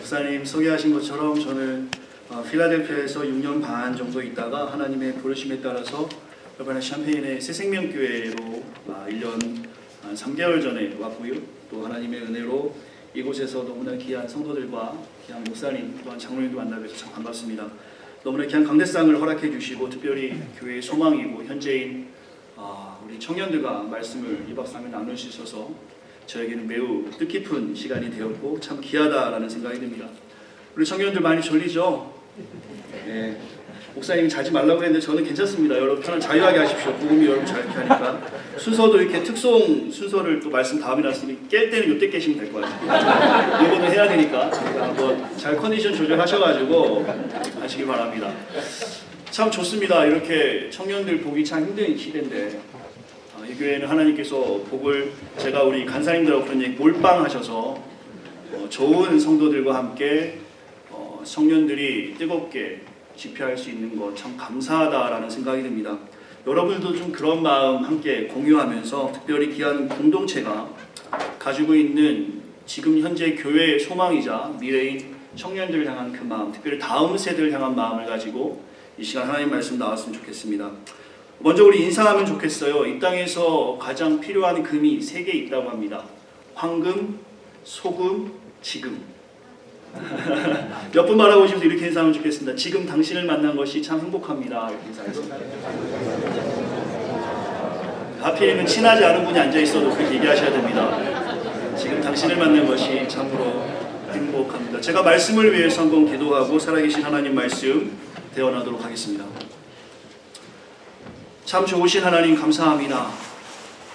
목사님 소개하신 것처럼 저는 필라델피아에서 6년 반 정도 있다가 하나님의 부르심에 따라서 이번에 샴페인의 새생명교회로 1년 3개월 전에 왔고요. 또 하나님의 은혜로 이곳에서 너무나 귀한 성도들과 귀한 목사님 또한 장로님도 만나뵈서 참 반갑습니다. 너무나 귀한 강대상을 허락해 주시고 특별히 교회의 소망이고 현재인 우리 청년들과 말씀을 2박 3일 나눌 수 있어서 저에게는 매우 뜻깊은 시간이 되었고 참 귀하다라는 생각이 듭니다. 우리 청년들 많이 졸리죠? 네. 목사님이 자지 말라고 했는데 저는 괜찮습니다. 여러분 편안 자유하게 하십시오. 복음이 여러분 자유하게 하니까. 순서도 이렇게 특송 순서를 또 말씀 다음에 났으니 깰 때는 이때 깨시면 될 것 같아요. 이거는 해야 되니까 한번 잘 컨디션 조절하셔가지고 하시기 바랍니다. 참 좋습니다. 이렇게 청년들 보기 참 힘든 시대인데 이 교회는 하나님께서 복을 제가 우리 간사님들하고 그런 얘기 몰빵하셔서 좋은 성도들과 함께 청년들이 뜨겁게 집회할 수 있는 것 참 감사하다라는 생각이 듭니다. 여러분들도 좀 그런 마음 함께 공유하면서 특별히 귀한 공동체가 가지고 있는 지금 현재 교회의 소망이자 미래인 청년들을 향한 그 마음, 특별히 다음 세대를 향한 마음을 가지고 이 시간 하나님 말씀 나왔으면 좋겠습니다. 먼저 우리 인사하면 좋겠어요. 이 땅에서 가장 필요한 금이 3개 있다고 합니다. 황금, 소금, 지금. 몇 분 말아보시면서 이렇게 인사하면 좋겠습니다. 지금 당신을 만난 것이 참 행복합니다. 이렇게 인사했습니다. 하필이면 친하지 않은 분이 앉아있어도 그렇게 얘기하셔야 됩니다. 지금 당신을 만난 것이 참으로 행복합니다. 제가 말씀을 위해서 한번 기도하고 살아계신 하나님 말씀 대언하도록 하겠습니다. 참 좋으신 하나님 감사합니다.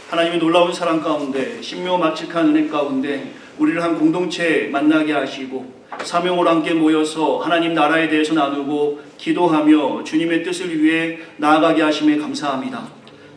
하나님의 놀라운 사랑 가운데 신묘막측한 은혜 가운데 우리를 한 공동체 만나게 하시고 사명으로 함께 모여서 하나님 나라에 대해서 나누고 기도하며 주님의 뜻을 위해 나아가게 하심에 감사합니다.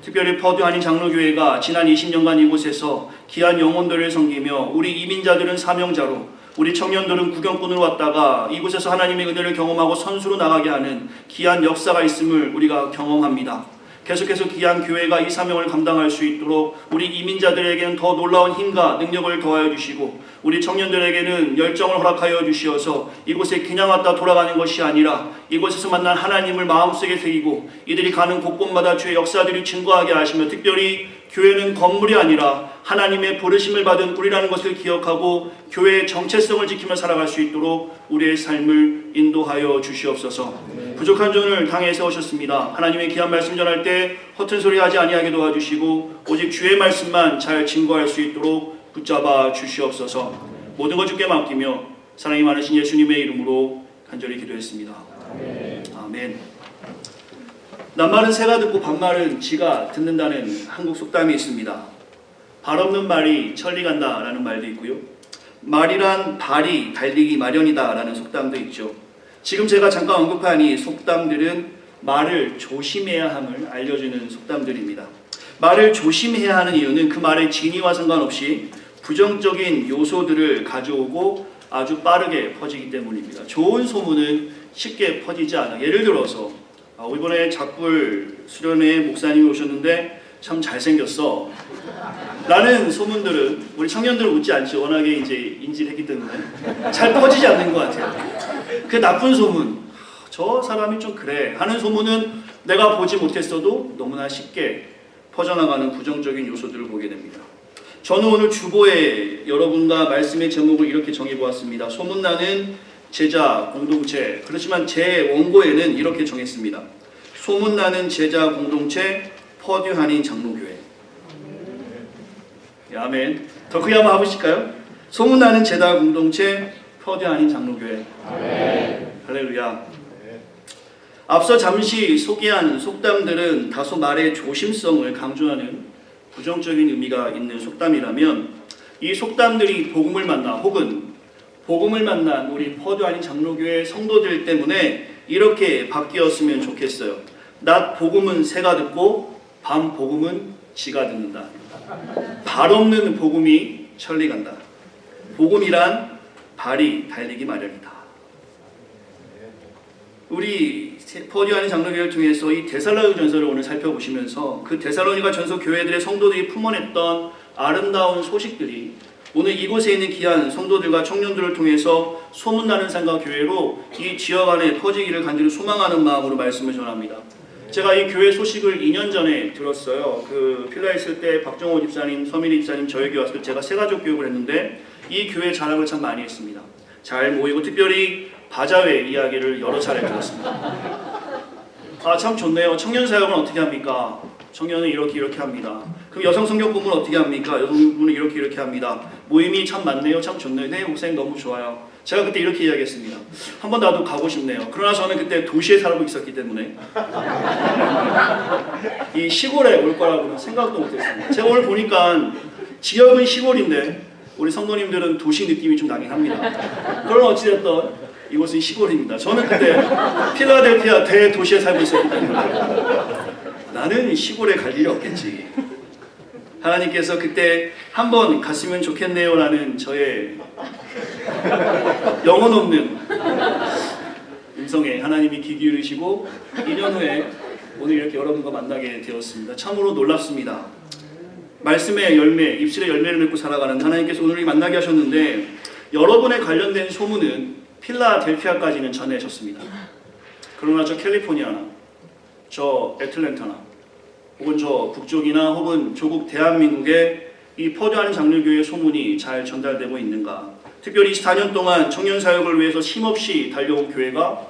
특별히 퍼듀 한인 장로교회가 지난 20년간 이곳에서 귀한 영혼들을 섬기며 우리 이민자들은 사명자로 우리 청년들은 구경꾼으로 왔다가 이곳에서 하나님의 은혜를 경험하고 선수로 나가게 하는 귀한 역사가 있음을 우리가 경험합니다. 계속해서 귀한 교회가 이 사명을 감당할 수 있도록 우리 이민자들에게는 더 놀라운 힘과 능력을 더하여 주시고 우리 청년들에게는 열정을 허락하여 주시어서 이곳에 그냥 왔다 돌아가는 것이 아니라 이곳에서 만난 하나님을 마음속에 새기고 이들이 가는 곳곳마다 주의 역사들을 증거하게 하시며 특별히 교회는 건물이 아니라 하나님의 부르심을 받은 우리라는 것을 기억하고 교회의 정체성을 지키며 살아갈 수 있도록 우리의 삶을 인도하여 주시옵소서. 부족한 존을 당에 세우셨습니다. 하나님의 귀한 말씀 전할 때 허튼 소리 하지 아니하게 도와주시고 오직 주의 말씀만 잘 증거할 수 있도록 붙잡아 주시옵소서. 모든 것 주께 맡기며 사랑이 많으신 예수님의 이름으로 간절히 기도했습니다. 아멘. 낱말은 새가 듣고 반말은 쥐가 듣는다는 한국 속담이 있습니다. 발 없는 말이 천리 간다 라는 말도 있고요. 말이란 발이 달리기 마련이다 라는 속담도 있죠. 지금 제가 잠깐 언급한 이 속담들은 말을 조심해야 함을 알려주는 속담들입니다. 말을 조심해야 하는 이유는 그 말의 진위와 상관없이 부정적인 요소들을 가져오고 아주 빠르게 퍼지기 때문입니다. 좋은 소문은 쉽게 퍼지지 않아요. 예를 들어서 이번에 작불 수련회 목사님이 오셨는데 참 잘생겼어 라는 소문들은 우리 청년들은 웃지 않죠. 워낙에 이제 인지를 했기 때문에 잘 퍼지지 않는 것 같아요. 그 나쁜 소문, 저 사람이 좀 그래 하는 소문은 내가 보지 못했어도 너무나 쉽게 퍼져나가는 부정적인 요소들을 보게 됩니다. 저는 오늘 주보에 여러분과 말씀의 제목을 이렇게 정해보았습니다. 소문나는 제자 공동체. 그렇지만 제 원고에는 이렇게 정했습니다. 소문나는 제자 공동체 퍼듀 한인 장로교회. 아멘. 더 크게 한번 해보실까요? 소문나는 제자 공동체 퍼듀 한인 장로교회. 아멘. 할렐루야. 앞서 잠시 소개한 속담들은 다소 말의 조심성을 강조하는 부정적인 의미가 있는 속담이라면 이 속담들이 복음을 만나 혹은 복음을 만난 우리 퍼듀 한인 장로교회 성도들 때문에 이렇게 바뀌었으면 좋겠어요. 낮 복음은 새가 듣고 밤 복음은 쥐가 듣는다. 발 없는 복음이 천리 간다. 복음이란 발이 달리기 마련이다. 우리 퍼듀 한인 장로교회를 통해서 이 데살로니가 전서를 오늘 살펴보시면서 그 데살로니가 전서 교회들의 성도들이 품어냈던 아름다운 소식들이 오늘 이곳에 있는 귀한 성도들과 청년들을 통해서 소문나는 산과 교회로 이 지역 안에 퍼지기를 간절히 소망하는 마음으로 말씀을 전합니다. 제가 이 교회 소식을 2년 전에 들었어요. 그 필라에 있을 때 박정호 집사님, 서민희 집사님 저희 교회 왔을 때 제가 새가족 교육을 했는데 이 교회 자랑을 참 많이 했습니다. 잘 모이고 특별히 바자회 이야기를 여러 차례 들었습니다. 아, 참 좋네요. 청년 사역은 어떻게 합니까? 청년은 이렇게 합니다. 그럼 여성 성경 공부는 어떻게 합니까? 여성 공부는 이렇게 합니다. 모임이 참 많네요. 참 좋네요. 네, 목사님 너무 좋아요. 제가 그때 이렇게 이야기했습니다. 한번 나도 가고 싶네요. 그러나 저는 그때 도시에 살고 있었기 때문에 이 시골에 올 거라고는 생각도 못했습니다. 제가 오늘 보니까 지역은 시골인데 우리 성도님들은 도시 느낌이 좀 나긴 합니다. 그러나 어찌됐든 이곳은 시골입니다. 저는 그때 필라델피아 대도시에 살고 있었기 때문에 나는 시골에 갈 일이 없겠지. 하나님께서 그때 한번 갔으면 좋겠네요 라는 저의 영혼 없는 음성에 하나님이 귀 기울이시고 2년 후에 오늘 이렇게 여러분과 만나게 되었습니다. 참으로 놀랍습니다. 말씀의 열매, 입술의 열매를 맺고 살아가는 하나님께서 오늘 만나게 하셨는데 여러분에 관련된 소문은 필라델피아까지는 전해졌습니다. 그러나 저 캘리포니아나 저 애틀랜타나 혹은 저 북쪽이나 혹은 조국 대한민국의 이 퍼져하는 장로교회의 소문이 잘 전달되고 있는가? 특별히 24년 동안 청년 사역을 위해서 쉼없이 달려온 교회가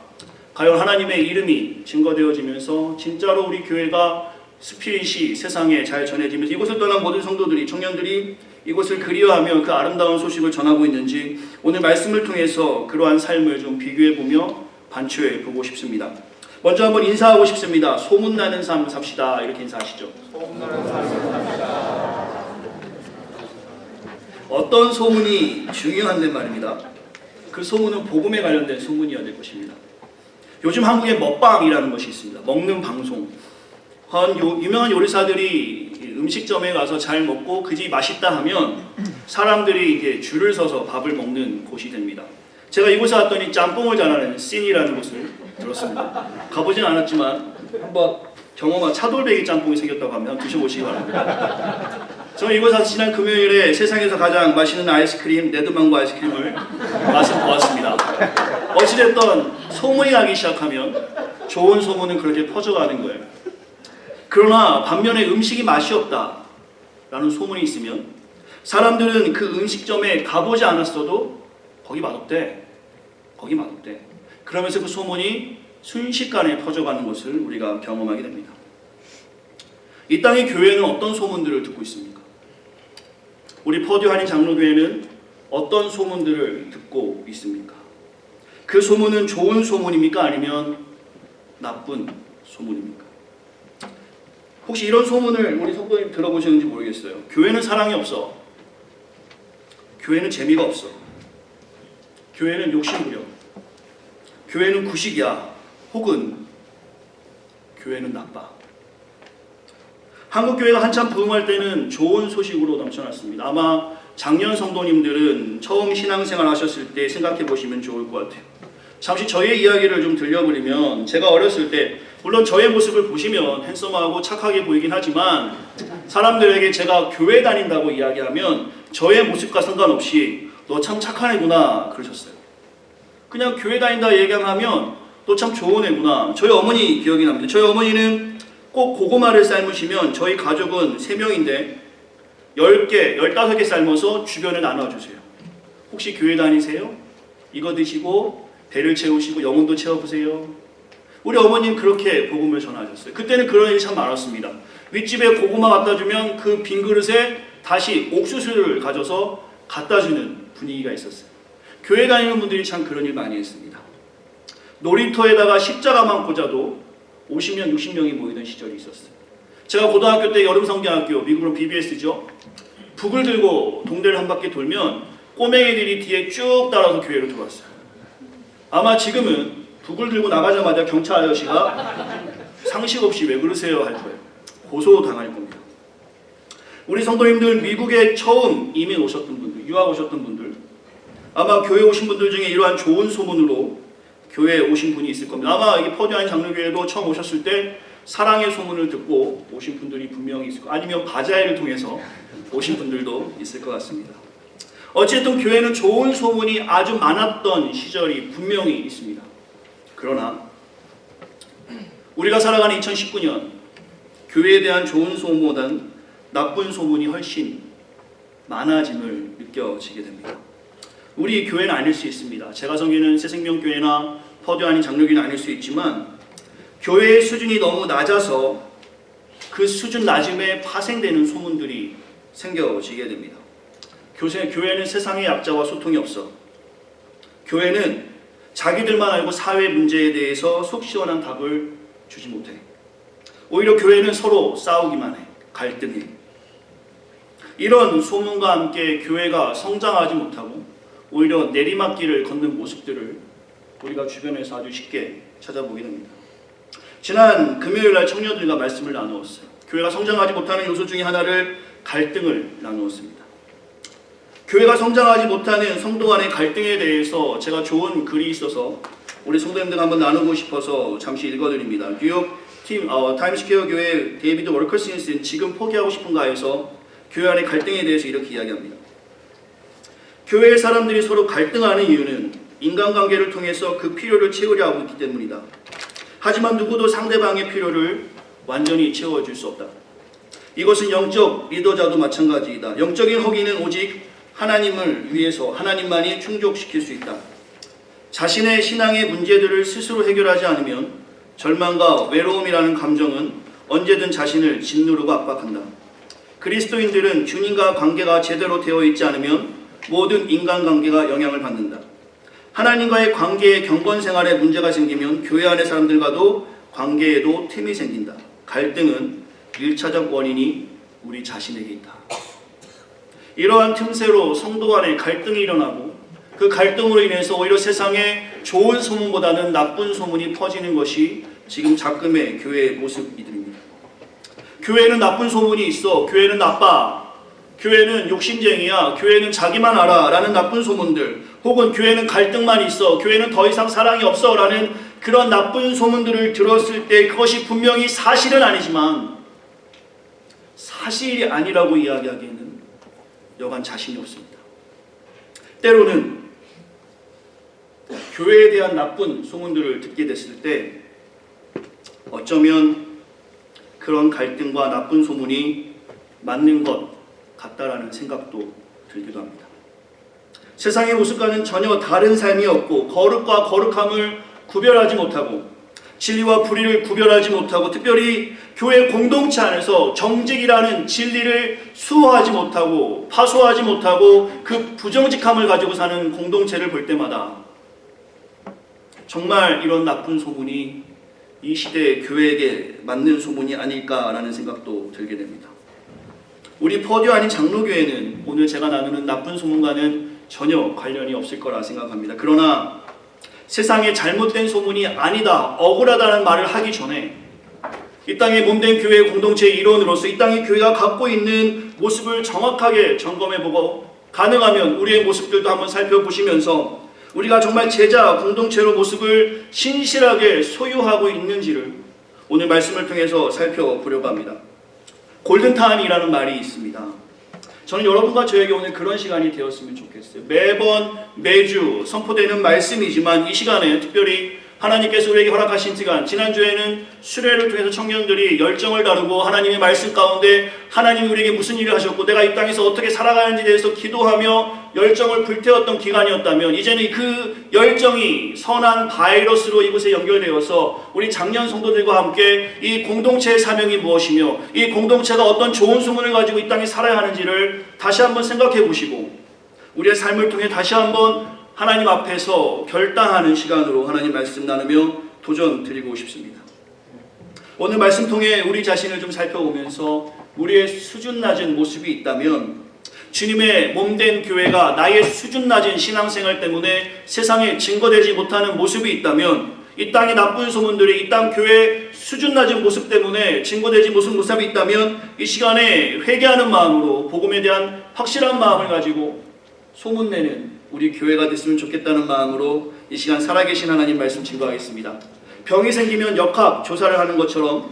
과연 하나님의 이름이 증거되어지면서 진짜로 우리 교회가 스피릿이 세상에 잘 전해지면서 이곳을 떠난 모든 성도들이, 청년들이 이곳을 그리워하며 그 아름다운 소식을 전하고 있는지 오늘 말씀을 통해서 그러한 삶을 좀 비교해보며 반추해 보고 싶습니다. 먼저 한번 인사하고 싶습니다. 소문나는 삶 삽시다. 이렇게 인사하시죠. 소문나는 삶 삽시다. 어떤 소문이 중요한데 말입니다. 그 소문은 복음에 관련된 소문이어야 될 것입니다. 요즘 한국에 먹방이라는 것이 있습니다. 먹는 방송. 유명한 요리사들이 음식점에 가서 잘 먹고 그 집 맛있다 하면 사람들이 이렇게 줄을 서서 밥을 먹는 곳이 됩니다. 제가 이곳에 왔더니 짬뽕을 잘하는 씬이라는 곳을 들었습니다. 가보진 않았지만 한번 경험한 차돌배기 짬뽕이 생겼다고 하면 한번 드셔보시기 바랍니다. 저는 이곳에 와서 지난 금요일에 세상에서 가장 맛있는 아이스크림, 레드망고 아이스크림을 맛을 보았습니다. 어찌됐든 소문이 나기 시작하면 좋은 소문은 그렇게 퍼져가는 거예요. 그러나 반면에 음식이 맛이 없다라는 소문이 있으면 사람들은 그 음식점에 가보지 않았어도 거기 맛없대. 거기 맛없대. 그러면서 그 소문이 순식간에 퍼져가는 것을 우리가 경험하게 됩니다. 이 땅의 교회는 어떤 소문들을 듣고 있습니까? 우리 퍼듀 한인 장로교회는 어떤 소문들을 듣고 있습니까? 그 소문은 좋은 소문입니까? 아니면 나쁜 소문입니까? 혹시 이런 소문을 우리 성도님 들어보셨는지 모르겠어요. 교회는 사랑이 없어. 교회는 재미가 없어. 교회는 욕심부려. 교회는 구식이야. 혹은 교회는 나빠. 한국교회가 한참 부흥할 때는 좋은 소식으로 넘쳐났습니다. 아마 작년 성도님들은 처음 신앙생활 하셨을 때 생각해 보시면 좋을 것 같아요. 잠시 저의 이야기를 좀 들려드리면 제가 어렸을 때 물론 저의 모습을 보시면 핸섬하고 착하게 보이긴 하지만 사람들에게 제가 교회 다닌다고 이야기하면 저의 모습과 상관없이 너 참 착한 애구나 그러셨어요. 그냥 교회 다닌다 얘기하면 너 참 좋은 애구나. 저희 어머니 기억이 납니다. 저희 어머니는 꼭 고구마를 삶으시면 저희 가족은 3명인데 10개, 15개 삶아서 주변에 나눠주세요. 혹시 교회 다니세요? 이거 드시고 배를 채우시고 영혼도 채워보세요. 우리 어머니는 그렇게 복음을 전하셨어요. 그때는 그런 일이 참 많았습니다. 윗집에 고구마 갖다 주면 그 빈 그릇에 다시 옥수수를 가져서 갖다 주는 분위기가 있었어요. 교회 다니는 분들이 참 그런 일 많이 했습니다. 놀이터에다가 십자가만 꽂아도 50명, 60명이 모이던 시절이 있었어요. 제가 고등학교 때 여름성경학교, 미국으로 BBS죠. 북을 들고 동대를 한 바퀴 돌면 꼬맹이들이 뒤에 쭉 따라서 교회로 들어왔어요. 아마 지금은 북을 들고 나가자마자 경찰 아저씨가 상식 없이 왜 그러세요 할 거예요. 고소당할 겁니다. 우리 성도님들 미국에 처음 이민 오셨던 분들, 유학 오셨던 분들 아마 교회 오신 분들 중에 이러한 좋은 소문으로 교회에 오신 분이 있을 겁니다. 아마 이 퍼듀 한인 장로교회도 처음 오셨을 때 사랑의 소문을 듣고 오신 분들이 분명히 있을 거예요. 아니면 바자회를 통해서 오신 분들도 있을 것 같습니다. 어쨌든 교회는 좋은 소문이 아주 많았던 시절이 분명히 있습니다. 그러나 우리가 살아가는 2019년 교회에 대한 좋은 소문보다는 나쁜 소문이 훨씬 많아짐을 느껴지게 됩니다. 우리 교회는 아닐 수 있습니다. 제가 섬기는 새생명교회나 퍼드 아닌 장로교회는 아닐 수 있지만 교회의 수준이 너무 낮아서 그 수준 낮음에 파생되는 소문들이 생겨지게 됩니다. 교회는 세상의 약자와 소통이 없어. 교회는 자기들만 알고 사회 문제에 대해서 속 시원한 답을 주지 못해. 오히려 교회는 서로 싸우기만 해. 갈등해. 이런 소문과 함께 교회가 성장하지 못하고 오히려 내리막길을 걷는 모습들을 우리가 주변에서 아주 쉽게 찾아보게 됩니다. 지난 금요일날 청년들과 말씀을 나누었어요. 교회가 성장하지 못하는 요소 중에 하나를 갈등을 나누었습니다. 교회가 성장하지 못하는 성도 간의 갈등에 대해서 제가 좋은 글이 있어서 우리 성도님들 한번 나누고 싶어서 잠시 읽어드립니다. 뉴욕 타임스퀘어 교회 데이비드 월커슨은 지금 포기하고 싶은가 해서 교회 안의 갈등에 대해서 이렇게 이야기합니다. 교회의 사람들이 서로 갈등하는 이유는 인간관계를 통해서 그 필요를 채우려 하고 있기 때문이다. 하지만 누구도 상대방의 필요를 완전히 채워줄 수 없다. 이것은 영적 리더자도 마찬가지이다. 영적인 허기는 오직 하나님을 위해서 하나님만이 충족시킬 수 있다. 자신의 신앙의 문제들을 스스로 해결하지 않으면 절망과 외로움이라는 감정은 언제든 자신을 짓누르고 압박한다. 그리스도인들은 주님과 관계가 제대로 되어 있지 않으면 모든 인간관계가 영향을 받는다. 하나님과의 관계의 경건생활에 문제가 생기면 교회 안의 사람들과도 관계에도 틈이 생긴다. 갈등은 1차적 원인이 우리 자신에게 있다. 이러한 틈새로 성도 간의 갈등이 일어나고 그 갈등으로 인해서 오히려 세상에 좋은 소문보다는 나쁜 소문이 퍼지는 것이 지금 작금의 교회의 모습이듭니다. 교회는 나쁜 소문이 있어. 교회는 나빠. 교회는 욕심쟁이야. 교회는 자기만 알아. 라는 나쁜 소문들, 혹은 교회는 갈등만 있어. 교회는 더 이상 사랑이 없어. 라는 그런 나쁜 소문들을 들었을 때 그것이 분명히 사실은 아니지만 사실이 아니라고 이야기하기에는 여간 자신이 없습니다. 때로는 교회에 대한 나쁜 소문들을 듣게 됐을 때 어쩌면 그런 갈등과 나쁜 소문이 맞는 것 같다라는 생각도 들기도 합니다. 세상의 모습과는 전혀 다른 삶이었고 거룩과 거룩함을 구별하지 못하고 진리와 불의를 구별하지 못하고 특별히 교회 공동체 안에서 정직이라는 진리를 수호하지 못하고 파소하지 못하고 그 부정직함을 가지고 사는 공동체를 볼 때마다 정말 이런 나쁜 소문이 이 시대의 교회에게 맞는 소문이 아닐까라는 생각도 들게 됩니다. 우리 퍼드 아닌 장로교회는 오늘 제가 나누는 나쁜 소문과는 전혀 관련이 없을 거라 생각합니다. 그러나 세상에 잘못된 소문이 아니다, 억울하다는 말을 하기 전에 이 땅에 몸된 교회 공동체의 일원으로서 이 땅의 교회가 갖고 있는 모습을 정확하게 점검해보고 가능하면 우리의 모습들도 한번 살펴보시면서 우리가 정말 제자 공동체로 모습을 신실하게 소유하고 있는지를 오늘 말씀을 통해서 살펴보려고 합니다. 골든타임이라는 말이 있습니다. 저는 여러분과 저에게 오늘 그런 시간이 되었으면 좋겠어요. 매주 선포되는 말씀이지만 이 시간에 특별히 하나님께서 우리에게 허락하신 시간, 지난주에는 수련회를 통해서 청년들이 열정을 다루고 하나님의 말씀 가운데 하나님이 우리에게 무슨 일을 하셨고 내가 이 땅에서 어떻게 살아가는지에 대해서 기도하며 열정을 불태웠던 기간이었다면 이제는 그 열정이 선한 바이러스로 이곳에 연결되어서 우리 장년 성도들과 함께 이 공동체의 사명이 무엇이며 이 공동체가 어떤 좋은 소문을 가지고 이 땅에 살아야 하는지를 다시 한번 생각해 보시고 우리의 삶을 통해 다시 한번 하나님 앞에서 결단하는 시간으로 하나님 말씀 나누며 도전 드리고 싶습니다. 오늘 말씀 통해 우리 자신을 좀 살펴보면서 우리의 수준 낮은 모습이 있다면 주님의 몸된 교회가 나의 수준 낮은 신앙생활 때문에 세상에 증거되지 못하는 모습이 있다면 이 땅의 나쁜 소문들이 이 땅 교회의 수준 낮은 모습 때문에 증거되지 못한 모습이 있다면 이 시간에 회개하는 마음으로 복음에 대한 확실한 마음을 가지고 소문내는 우리 교회가 됐으면 좋겠다는 마음으로 이 시간 살아계신 하나님 말씀 증거하겠습니다. 병이 생기면 역학 조사를 하는 것처럼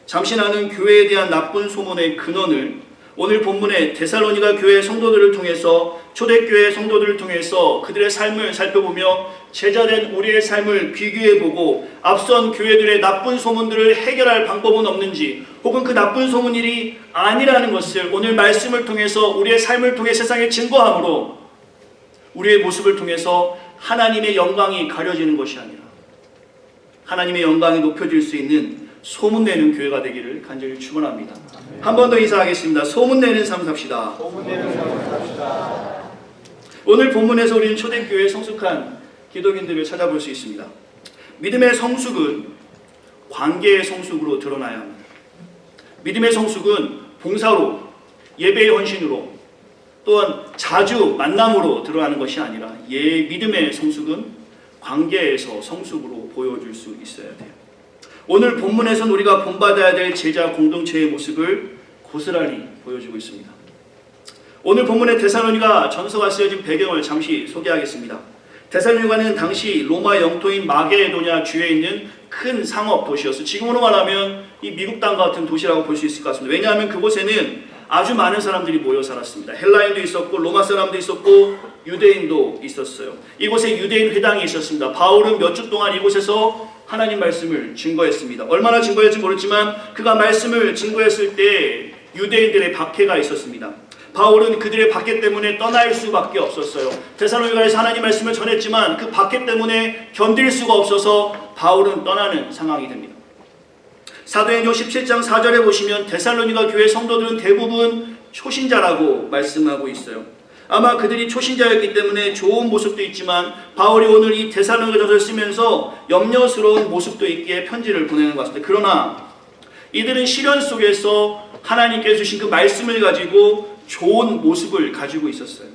잠시 나는 교회에 대한 나쁜 소문의 근원을 오늘 본문의 데살로니가 교회 성도들을 통해서, 초대교회 성도들을 통해서 그들의 삶을 살펴보며 제자된 우리의 삶을 비교해보고 앞선 교회들의 나쁜 소문들을 해결할 방법은 없는지, 혹은 그 나쁜 소문일이 아니라는 것을 오늘 말씀을 통해서 우리의 삶을 통해 세상에 증거함으로 우리의 모습을 통해서 하나님의 영광이 가려지는 것이 아니라 하나님의 영광이 높여질 수 있는 소문내는 교회가 되기를 간절히 축원합니다. 한 번 더 인사하겠습니다. 소문내는 삶 삽시다. 오늘 본문에서 우리는 초대교회의 성숙한 기독인들을 찾아볼 수 있습니다. 믿음의 성숙은 관계의 성숙으로 드러나야 합니다. 믿음의 성숙은 봉사로, 예배의 헌신으로, 또한 자주 만남으로 드러나는 것이 아니라 믿음의 성숙은 관계에서 성숙으로 보여줄 수 있어야 돼요. 오늘 본문에서는 우리가 본받아야 될 제자 공동체의 모습을 고스란히 보여주고 있습니다. 오늘 본문의 데살로니가 전서가 쓰여진 배경을 잠시 소개하겠습니다. 데살로니가는 당시 로마 영토인 마게도냐 주에 있는 큰 상업 도시였어요. 지금으로 말하면 이 미국 땅 같은 도시라고 볼 수 있을 것 같습니다. 왜냐하면 그곳에는 아주 많은 사람들이 모여 살았습니다. 헬라인도 있었고 로마 사람도 있었고 유대인도 있었어요. 이곳에 유대인 회당이 있었습니다. 바울은 몇 주 동안 이곳에서 하나님 말씀을 증거했습니다. 얼마나 증거했는지 모르지만 그가 말씀을 증거했을 때 유대인들의 박해가 있었습니다. 바울은 그들의 박해 때문에 떠날 수밖에 없었어요. 데살로니가에서 하나님 말씀을 전했지만 그 박해 때문에 견딜 수가 없어서 바울은 떠나는 상황이 됩니다. 사도행전 17장 4절에 보시면 데살로니가 교회 성도들은 대부분 초신자라고 말씀하고 있어요. 아마 그들이 초신자였기 때문에 좋은 모습도 있지만 바울이 오늘 이 데살로니가전서를 쓰면서 염려스러운 모습도 있기에 편지를 보내는 것 같습니다. 그러나 이들은 시련 속에서 하나님께서 주신 그 말씀을 가지고 좋은 모습을 가지고 있었어요.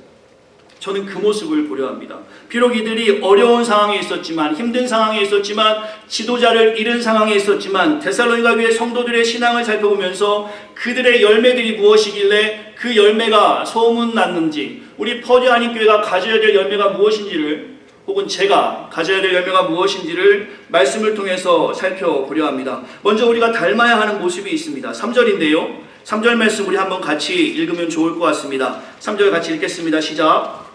저는 그 모습을 보려 합니다. 비록 이들이 어려운 상황에 있었지만, 힘든 상황에 있었지만, 지도자를 잃은 상황에 있었지만 데살로니가 교회 성도들의 신앙을 살펴보면서 그들의 열매들이 무엇이길래 그 열매가 소문났는지, 우리 퍼지 한인 교회가 가져야 될 열매가 무엇인지를, 혹은 제가 가져야 될 열매가 무엇인지를 말씀을 통해서 살펴보려 합니다. 먼저 우리가 닮아야 하는 모습이 있습니다. 3절인데요. 3절 말씀 우리 한번 같이 읽으면 좋을 것 같습니다. 3절 같이 읽겠습니다. 시작.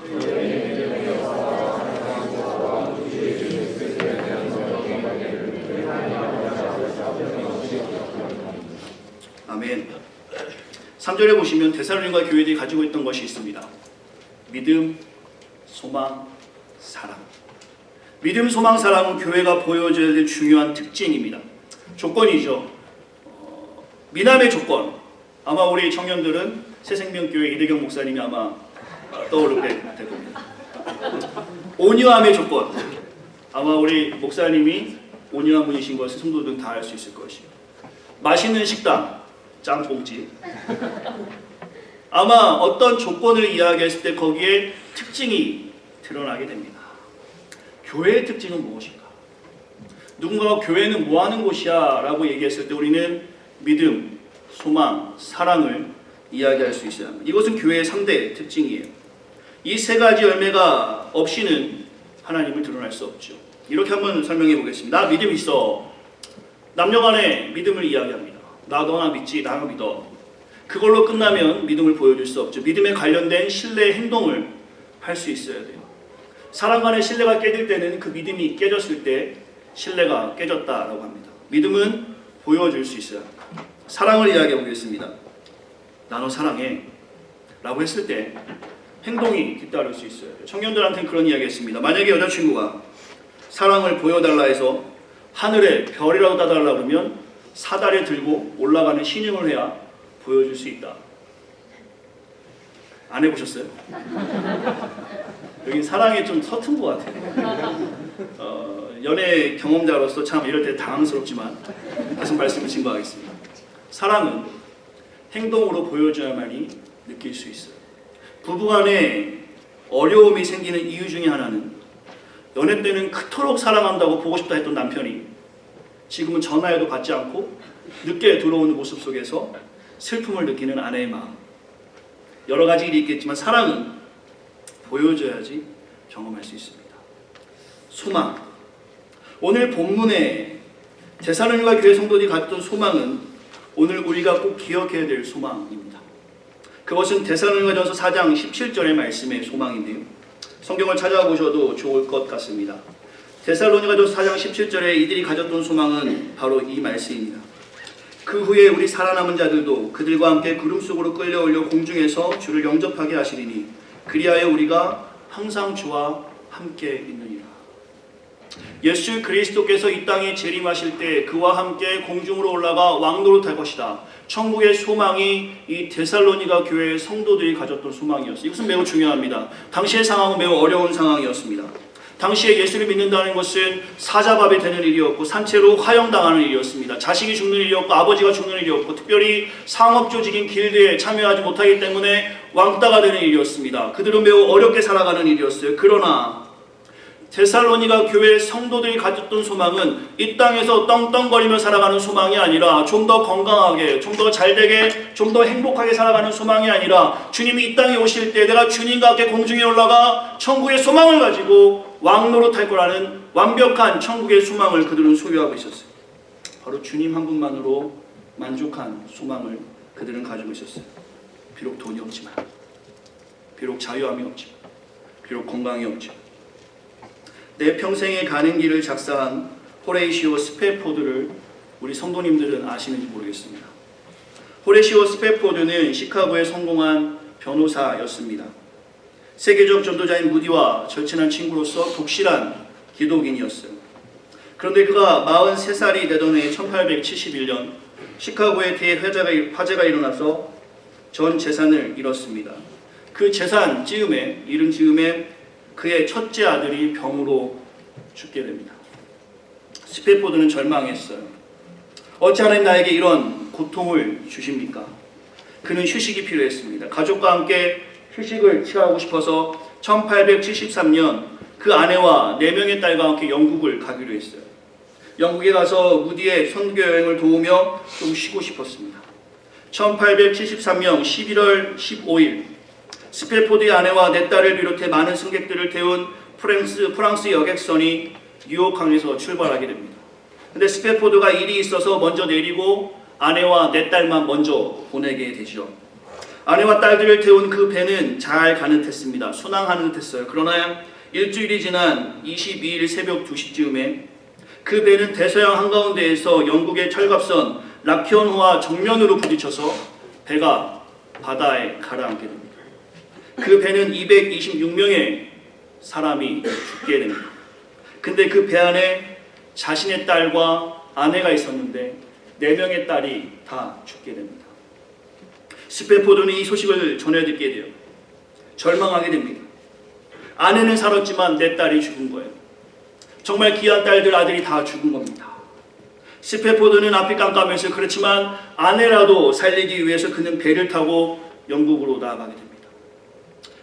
아멘. 3절에 보시면 데살로니가 교회들이 가지고 있던 것이 있습니다. 믿음, 소망, 사랑. 믿음, 소망, 사랑은 교회가 보여줘야 될 중요한 특징입니다. 조건이죠. 미남의 조건. 아마 우리 청년들은 새생명교회 이대경 목사님이 아마 떠오르게 될 겁니다. 온유함의 조건. 아마 우리 목사님이 온유한 분이신 것을 성도들은 다 알 수 있을 것이에요. 맛있는 식당, 짬뽕집. 아마 어떤 조건을 이야기했을 때 거기에 특징이 드러나게 됩니다. 교회의 특징은 무엇인가? 누군가가 교회는 뭐 하는 곳이야 라고 얘기했을 때 우리는 믿음, 소망, 사랑을 이야기할 수 있어야 합니다. 이것은 교회의 3대 특징이에요. 이 세 가지 열매가 없이는 하나님을 드러날 수 없죠. 이렇게 한번 설명해 보겠습니다. 나 믿음 있어. 남녀 간의 믿음을 이야기합니다. 나도 하나 믿지, 나도 믿어. 그걸로 끝나면 믿음을 보여줄 수 없죠. 믿음에 관련된 신뢰의 행동을 할 수 있어야 돼요. 사람 간의 신뢰가 깨질 때는 그 믿음이 깨졌을 때 신뢰가 깨졌다라고 합니다. 믿음은 보여줄 수 있어야 합니다. 사랑을 이야기해 보겠습니다. 나 너 사랑해 라고 했을 때 행동이 뒤따를 수 있어요. 청년들한테는 그런 이야기 했습니다. 만약에 여자친구가 사랑을 보여달라 해서 하늘에 별이라도 따달라 그러면 사다리 들고 올라가는 신용을 해야 보여줄 수 있다. 안 해보셨어요? 여기 사랑에 좀 서툰 것 같아요. 연애 경험자로서 참 이럴 때 당황스럽지만 계속 말씀을 증거하겠습니다. 사랑은 행동으로 보여줘야만이 느낄 수 있어요. 부부간에 어려움이 생기는 이유 중에 하나는 연애 때는 그토록 사랑한다고 보고 싶다 했던 남편이 지금은 전화해도 받지 않고 늦게 들어오는 모습 속에서 슬픔을 느끼는 아내의 마음. 여러 가지 일이 있겠지만 사랑은 보여줘야지 경험할 수 있습니다. 소망. 오늘 본문에 데살로니가 교회 성도들이 갖던 소망은 오늘 우리가 꼭 기억해야 될 소망입니다. 그것은 데살로니가전서 4장 17절의 말씀의 소망인데요. 성경을 찾아보셔도 좋을 것 같습니다. 데살로니가전서 4장 17절에 이들이 가졌던 소망은 바로 이 말씀입니다. 그 후에 우리 살아남은 자들도 그들과 함께 구름 속으로 끌려올려 공중에서 주를 영접하게 하시리니 그리하여 우리가 항상 주와 함께 있느니라. 예수 그리스도께서 이 땅에 재림하실 때 그와 함께 공중으로 올라가 왕노릇할 것이다. 천국의 소망이 이 데살로니가 교회의 성도들이 가졌던 소망이었어요. 이것은 매우 중요합니다. 당시의 상황은 매우 어려운 상황이었습니다. 당시에 예수를 믿는다는 것은 사자밥이 되는 일이었고 산채로 화형당하는 일이었습니다. 자식이 죽는 일이었고 아버지가 죽는 일이었고 특별히 상업조직인 길드에 참여하지 못하기 때문에 왕따가 되는 일이었습니다. 그들은 매우 어렵게 살아가는 일이었어요. 그러나 데살로니가 교회의 성도들이 가졌던 소망은 이 땅에서 떵떵거리며 살아가는 소망이 아니라 좀 더 건강하게, 좀 더 잘되게, 좀 더 행복하게 살아가는 소망이 아니라 주님이 이 땅에 오실 때 내가 주님과 함께 공중에 올라가 천국의 소망을 가지고 왕노릇할 거라는 완벽한 천국의 소망을 그들은 소유하고 있었어요. 바로 주님 한 분만으로 만족한 소망을 그들은 가지고 있었어요. 비록 돈이 없지만, 비록 자유함이 없지만, 비록 건강이 없지만. 내 평생에 가는 길을 작사한 호레이시오 스패포드를 우리 성도님들은 아시는지 모르겠습니다. 호레이시오 스패포드는 시카고에 성공한 변호사였습니다. 세계적 전도자인 무디와 절친한 친구로서 독실한 기독인이었어요. 그런데 그가 43살이 되던 해 1871년 시카고에 대화재가 일어나서 전 재산을 잃었습니다. 그 재산 잃은 즈음에 그의 첫째 아들이 병으로 죽게 됩니다. 스패포드는 절망했어요. 어찌 하나님 나에게 이런 고통을 주십니까? 그는 휴식이 필요했습니다. 가족과 함께 휴식을 취하고 싶어서 1873년 그 아내와 4명의 딸과 함께 영국을 가기로 했어요. 영국에 가서 무디의 선교 여행을 도우며 좀 쉬고 싶었습니다. 1873년 11월 15일 스패포드의 아내와 4딸을 비롯해 많은 승객들을 태운 프랑스 여객선이 뉴욕항에서 출발하게 됩니다. 근데 스패포드가 일이 있어서 먼저 내리고 아내와 4딸만 먼저 보내게 되죠. 아내와 딸들을 태운 그 배는 잘 가는 듯했습니다. 순항하는 듯했어요. 그러나 일주일이 지난 22일 새벽 2시쯤에 그 배는 대서양 한가운데에서 영국의 철갑선 락현호와 정면으로 부딪혀서 배가 바다에 가라앉게 됩니다. 그 배는 226명의 사람이 죽게 됩니다. 근데 그 배 안에 자신의 딸과 아내가 있었는데 4명의 딸이 다 죽게 됩니다. 스패포드는 이 소식을 전해 듣게 돼요. 절망하게 됩니다. 아내는 살았지만 4딸이 죽은 거예요. 정말 귀한 딸들, 아들이 다 죽은 겁니다. 스패포드는 앞이 깜깜해서 그렇지만 아내라도 살리기 위해서 그는 배를 타고 영국으로 나아가게 됩니다.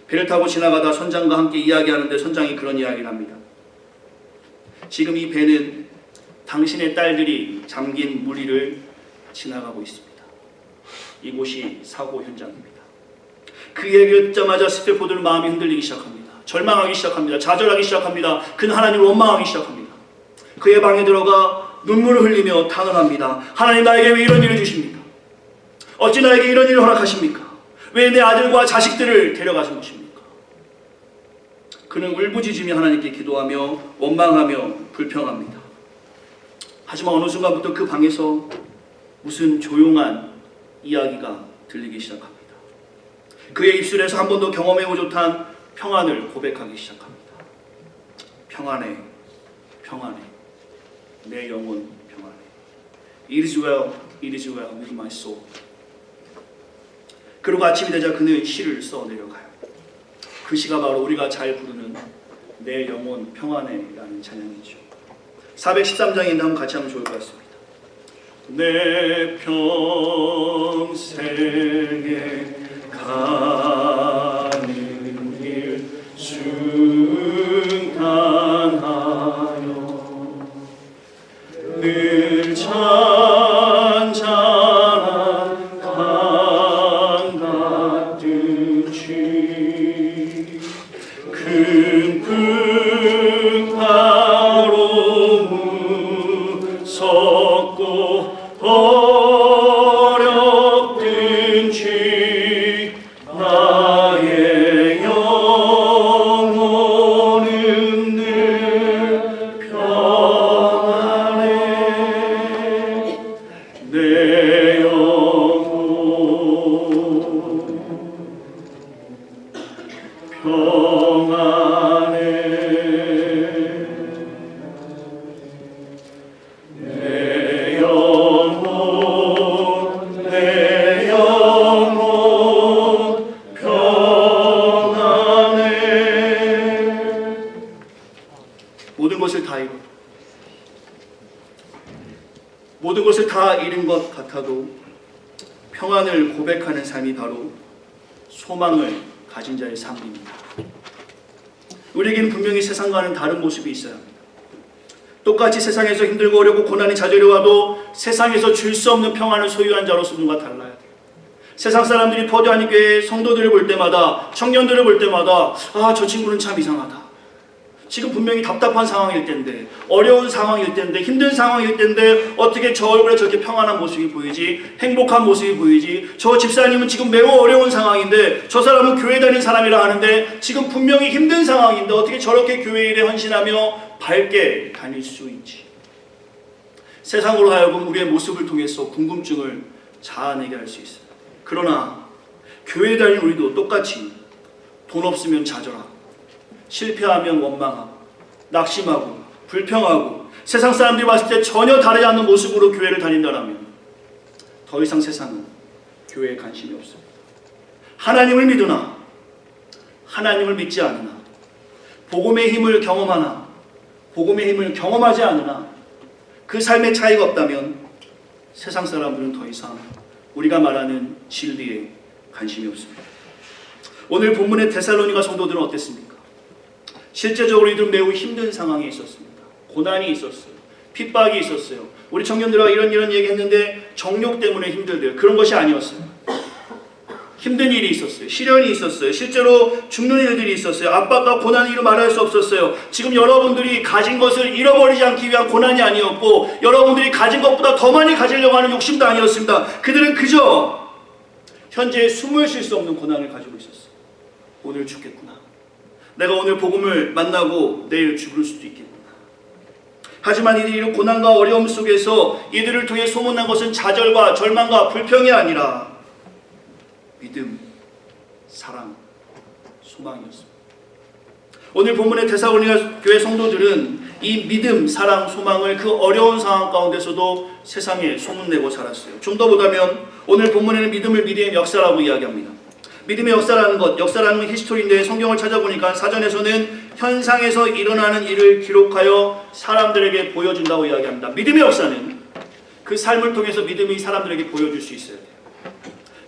배를 타고 지나가다 선장과 함께 이야기하는데 선장이 그런 이야기를 합니다. 지금 이 배는 당신의 딸들이 잠긴 물 위를 지나가고 있습니다. 이곳이 사고 현장입니다. 그 얘기를 듣자마자 스패포드는 마음이 흔들리기 시작합니다. 절망하기 시작합니다. 좌절하기 시작합니다. 그는 하나님을 원망하기 시작합니다. 그의 방에 들어가 눈물을 흘리며 탄원합니다. 하나님 나에게 왜 이런 일을 주십니까? 어찌 나에게 이런 일을 허락하십니까? 왜 내 아들과 자식들을 데려가신 것입니까? 그는 울부짖으며 하나님께 기도하며 원망하며 불평합니다. 하지만 어느 순간부터 그 방에서 무슨 조용한 이야기가 들리기 시작합니다. 그의 입술에서 한 번도 경험해보지 못한 평안을 고백하기 시작합니다. 평안해, 평안해, 내 영혼 평안해. It is well with my soul. 그리고 아침이 되자 그는 시를 써 내려가요. 그 시가 바로 우리가 잘 부르는 내 영혼 평안해라는 찬양이죠. 413장인데 한번 같이 하면 좋을 것 같습니다. 내 평생에 가는 길 순탄하여 늘 잔잔한 강 같듯이 큰 풍파로 무섭고 어렵든지 모든 것을 다 잃어도, 모든 것을 다 잃은 것 같아도 평안을 고백하는 삶이 바로 소망을 가진 자의 삶입니다. 우리에게는 분명히 세상과는 다른 모습이 있어야 합니다. 똑같이 세상에서 힘들고 어렵고 고난이 잦아려와도 세상에서 줄 수 없는 평안을 소유한 자로서 뭔가 달라야 돼요. 세상 사람들이 포도하니 교회 성도들을 볼 때마다, 청년들을 볼 때마다 저 친구는 참 이상하다. 지금 분명히 답답한 상황일 텐데, 어려운 상황일 텐데, 힘든 상황일 텐데 어떻게 저 얼굴에 저렇게 평안한 모습이 보이지? 행복한 모습이 보이지? 저 집사님은 지금 매우 어려운 상황인데, 저 사람은 교회 다니는 사람이라 하는데 지금 분명히 힘든 상황인데 어떻게 저렇게 교회 일에 헌신하며 밝게 다닐 수 있지? 세상으로 하여금 우리의 모습을 통해서 궁금증을 자아내게 할 수 있어요. 그러나 교회 다니는 우리도 똑같이 돈 없으면 좌절하고, 실패하면 원망하고, 낙심하고, 불평하고, 세상 사람들이 봤을 때 전혀 다르지 않는 모습으로 교회를 다닌다면 더 이상 세상은 교회에 관심이 없습니다. 하나님을 믿으나 하나님을 믿지 않으나, 복음의 힘을 경험하나 복음의 힘을 경험하지 않으나 그 삶의 차이가 없다면 세상 사람들은 더 이상 우리가 말하는 진리에 관심이 없습니다. 오늘 본문의 데살로니가 성도들은 어땠습니까? 실제적으로 이들은 매우 힘든 상황에 있었습니다. 고난이 있었어요. 핍박이 있었어요. 우리 청년들과 이런 얘기 했는데 정욕 때문에 힘들대요. 그런 것이 아니었어요. 힘든 일이 있었어요. 시련이 있었어요. 실제로 죽는 일들이 있었어요. 압박과 고난을 이루 말할 수 없었어요. 지금 여러분들이 가진 것을 잃어버리지 않기 위한 고난이 아니었고, 여러분들이 가진 것보다 더 많이 가지려고 하는 욕심도 아니었습니다. 그들은 그저 현재 숨을 쉴 수 없는 고난을 가지고 있었어요. 오늘 죽겠구나. 내가 오늘 복음을 만나고 내일 죽을 수도 있겠구나. 하지만 이들이 이런 고난과 어려움 속에서 이들을 통해 소문난 것은 좌절과 절망과 불평이 아니라 믿음, 사랑, 소망이었습니다. 오늘 본문의 데살로니가 교회 성도들은 이 믿음, 사랑, 소망을 그 어려운 상황 가운데서도 세상에 소문내고 살았어요. 좀 더 보자면 오늘 본문에는 믿음을 미래의 역사라고 이야기합니다. 믿음의 역사라는 것, 역사라는 건 히스토리인데 성경을 찾아보니까 사전에서는 현상에서 일어나는 일을 기록하여 사람들에게 보여준다고 이야기합니다. 믿음의 역사는 그 삶을 통해서 믿음이 사람들에게 보여줄 수 있어야 돼요.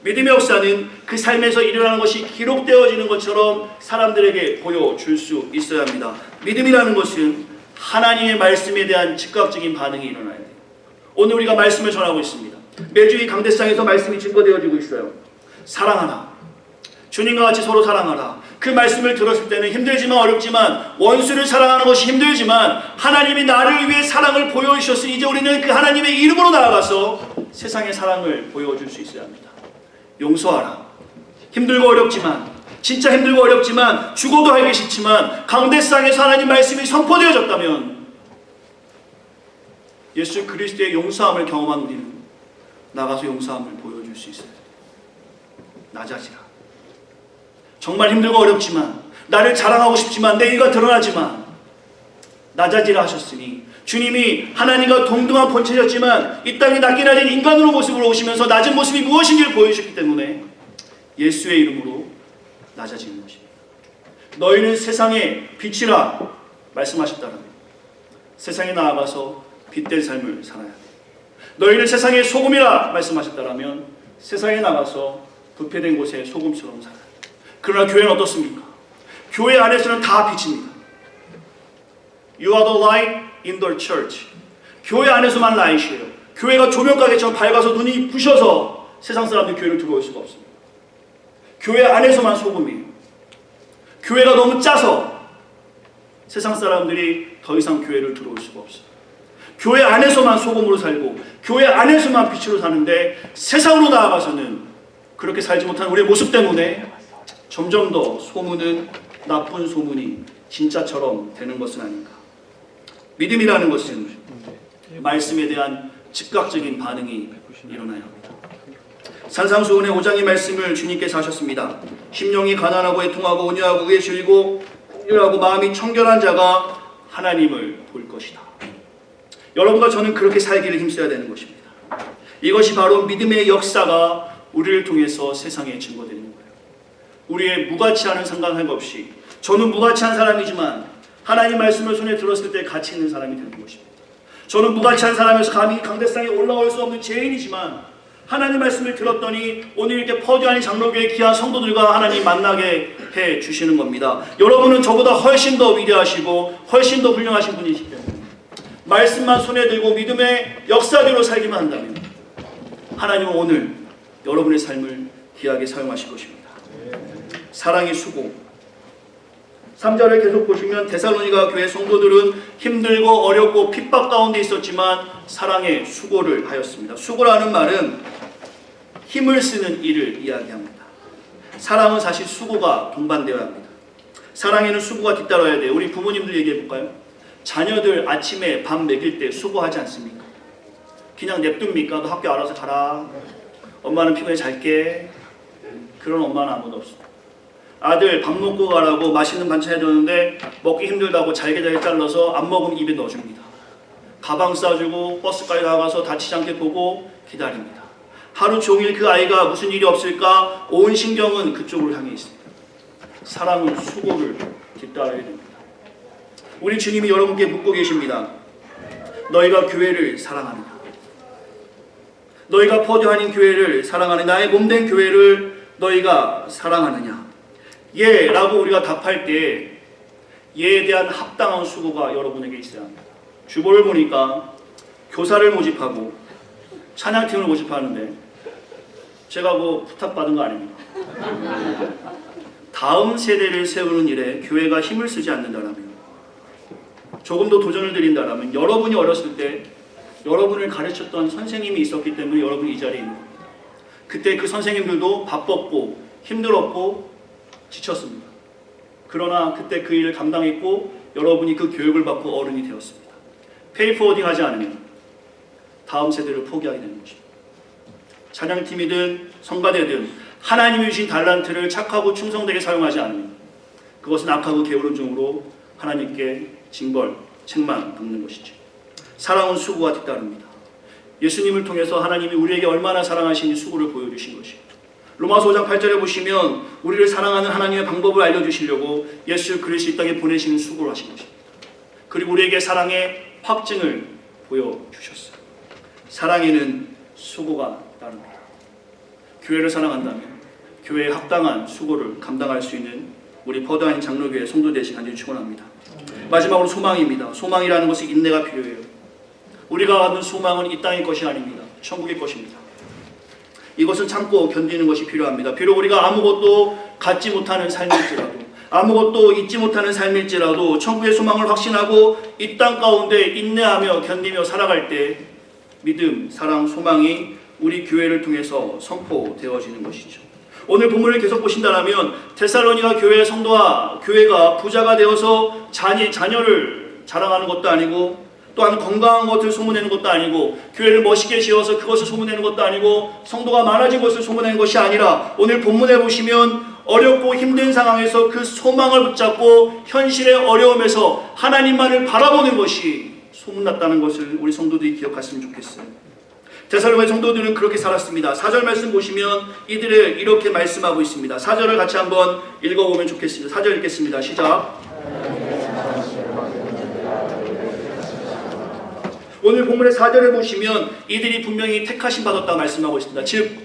믿음의 역사는 그 삶에서 일어나는 것이 기록되어지는 것처럼 사람들에게 보여줄 수 있어야 합니다. 믿음이라는 것은 하나님의 말씀에 대한 즉각적인 반응이 일어나야 돼요. 오늘 우리가 말씀을 전하고 있습니다. 매주 이 강대상에서 말씀이 증거되어지고 있어요. 사랑하라. 주님과 같이 서로 사랑하라. 그 말씀을 들었을 때는 힘들지만 어렵지만, 원수를 사랑하는 것이 힘들지만 하나님이 나를 위해 사랑을 보여주셨으니 이제 우리는 그 하나님의 이름으로 나아가서 세상의 사랑을 보여줄 수 있어야 합니다. 용서하라. 힘들고 어렵지만, 진짜 힘들고 어렵지만, 죽어도 알기 싫지만 강대상에서 하나님 말씀이 선포되어졌다면 예수 그리스도의 용서함을 경험한 우리는 나가서 용서함을 보여줄 수 있어요. 낮아지라. 정말 힘들고 어렵지만, 나를 자랑하고 싶지만, 내 일가 드러나지만 낮아지라 하셨으니, 주님이 하나님과 동등한 본체셨지만 이 땅에 낮게 낮은 인간으로 모습으로 오시면서 낮은 모습이 무엇인지를 보여주셨기 때문에 예수의 이름으로 낮아지는 것입니다. 너희는 세상의 빛이라 말씀하셨다면 세상에 나아가서 빛된 삶을 살아야 돼. 너희는 세상의 소금이라 말씀하셨다면 세상에 나가서 부패된 곳에 소금처럼 살아야 돼. 그러나 교회는 어떻습니까? 교회 안에서는 다 빛입니다. You are the light in the church. 교회 안에서만 라이트예요. 교회가 조명가게처럼 밝아서 눈이 부셔서 세상 사람들이 교회를 들어올 수가 없습니다. 교회 안에서만 소금이에요. 교회가 너무 짜서 세상 사람들이 더 이상 교회를 들어올 수가 없어요. 교회 안에서만 소금으로 살고 교회 안에서만 빛으로 사는데 세상으로 나아가서는 그렇게 살지 못하는 우리의 모습 때문에 점점 더 소문은 나쁜 소문이 진짜처럼 되는 것은 아닌가. 믿음이라는 것은 말씀에 대한 즉각적인 반응이 일어나야 합니다. 산상수훈의 5장의 말씀을 주님께서 하셨습니다. 심령이 가난하고 애통하고 온유하고 의에 질고 온유하고 마음이 청결한 자가 하나님을 볼 것이다. 여러분과 저는 그렇게 살기를 힘써야 되는 것입니다. 이것이 바로 믿음의 역사가 우리를 통해서 세상에 증거되는 거예요. 우리의 무가치하는 상관할 것 없이, 저는 무가치한 사람이지만 하나님 말씀을 손에 들었을 때 가치 있는 사람이 되는 것입니다. 저는 무가치한 사람에서 감히 강대상에 올라올 수 없는 죄인이지만 하나님 말씀을 들었더니 오늘 이렇게 퍼듀아닌 장로교회 귀한 성도들과 하나님 만나게 해 주시는 겁니다. 여러분은 저보다 훨씬 더 위대하시고 훨씬 더 훌륭하신 분이시기 때문에 말씀만 손에 들고 믿음의 역사대로 살기만 한다면 하나님은 오늘 여러분의 삶을 귀하게 사용하실 것입니다. 사랑의 수고. 3절을 계속 보시면 데살로니가 교회 성도들은 힘들고 어렵고 핍박 가운데 있었지만 사랑의 수고를 하였습니다. 수고라는 말은 힘을 쓰는 일을 이야기합니다. 사랑은 사실 수고가 동반되어야 합니다. 사랑에는 수고가 뒤따라야 돼요. 우리 부모님들 얘기해 볼까요? 자녀들 아침에 밥 먹일 때 수고하지 않습니까? 그냥 냅둡니까? 너 학교 알아서 가라. 엄마는 피곤해 잘게. 그런 엄마는 아무도 없습니다. 아들 밥 먹고 가라고 맛있는 반찬 해줬는데 먹기 힘들다고 잘게 잘라서 안 먹으면 입에 넣어줍니다. 가방 싸주고 버스까지 나가서 다치지 않게 보고 기다립니다. 하루 종일 그 아이가 무슨 일이 없을까 온 신경은 그쪽으로 향해 있습니다. 사랑은 수고를 뒤따라야 됩니다. 우리 주님이 여러분께 묻고 계십니다. 너희가 교회를 사랑하느냐? 너희가 퍼듀아닌 교회를 사랑하느냐? 나의 몸된 교회를 너희가 사랑하느냐? 예 라고 우리가 답할 때 예에 대한 합당한 수고가 여러분에게 있어야 합니다. 주보를 보니까 교사를 모집하고 찬양팀을 모집하는데 제가 뭐 부탁받은 거 아닙니다. 다음 세대를 세우는 일에 교회가 힘을 쓰지 않는다면 조금 더 도전을 드린다면 여러분이 어렸을 때 여러분을 가르쳤던 선생님이 있었기 때문에 여러분이 이 자리에 있는 겁니다. 그때 그 선생님들도 바빴고 힘들었고 지쳤습니다. 그러나 그때 그 일을 감당했고 여러분이 그 교육을 받고 어른이 되었습니다. 페이포워딩 하지 않으면 다음 세대를 포기하게 되는 것입니다. 찬양팀이든 성가대든 하나님이 주신 달란트를 착하고 충성되게 사용하지 않으면 그것은 악하고 게으른 종으로 하나님께 징벌, 책망 받는 것이죠. 사랑은 수고가 뒤따릅니다. 예수님을 통해서 하나님이 우리에게 얼마나 사랑하시니 수고를 보여주신 것입니다. 로마서 5장 8절에 보시면 우리를 사랑하는 하나님의 방법을 알려주시려고 예수 그리스도 이 땅에 보내시는 수고를 하신 것입니다. 그리고 우리에게 사랑의 확증을 보여주셨어요. 사랑에는 수고가 따릅니다. 교회를 사랑한다면 교회에 합당한 수고를 감당할 수 있는 우리 퍼듀아닌 장로교회 성도 되시기 간절히 축원합니다. 마지막으로 소망입니다. 소망이라는 것은 인내가 필요해요. 우리가 갖는 소망은 이 땅의 것이 아닙니다. 천국의 것입니다. 이것은 참고 견디는 것이 필요합니다. 비록 우리가 아무것도 갖지 못하는 삶일지라도 아무것도 잊지 못하는 삶일지라도 천국의 소망을 확신하고 이 땅 가운데 인내하며 견디며 살아갈 때 믿음, 사랑, 소망이 우리 교회를 통해서 선포되어지는 것이죠. 오늘 본문을 계속 보신다면 데살로니가 교회의 성도와 교회가 부자가 되어서 자녀를 자랑하는 것도 아니고 또한 건강한 것을 소문내는 것도 아니고 교회를 멋있게 지어서 그것을 소문내는 것도 아니고 성도가 많아진 것을 소문내는 것이 아니라 오늘 본문에 보시면 어렵고 힘든 상황에서 그 소망을 붙잡고 현실의 어려움에서 하나님만을 바라보는 것이 소문났다는 것을 우리 성도들이 기억했으면 좋겠어요. 데살로니가 성도들은 그렇게 살았습니다. 4절 말씀 보시면 이들을 이렇게 말씀하고 있습니다. 4절을 같이 한번 읽어보면 좋겠습니다. 4절 읽겠습니다. 시작. 오늘 본문의 4절을 보시면 이들이 분명히 택하심 받았다고 말씀하고 있습니다. 즉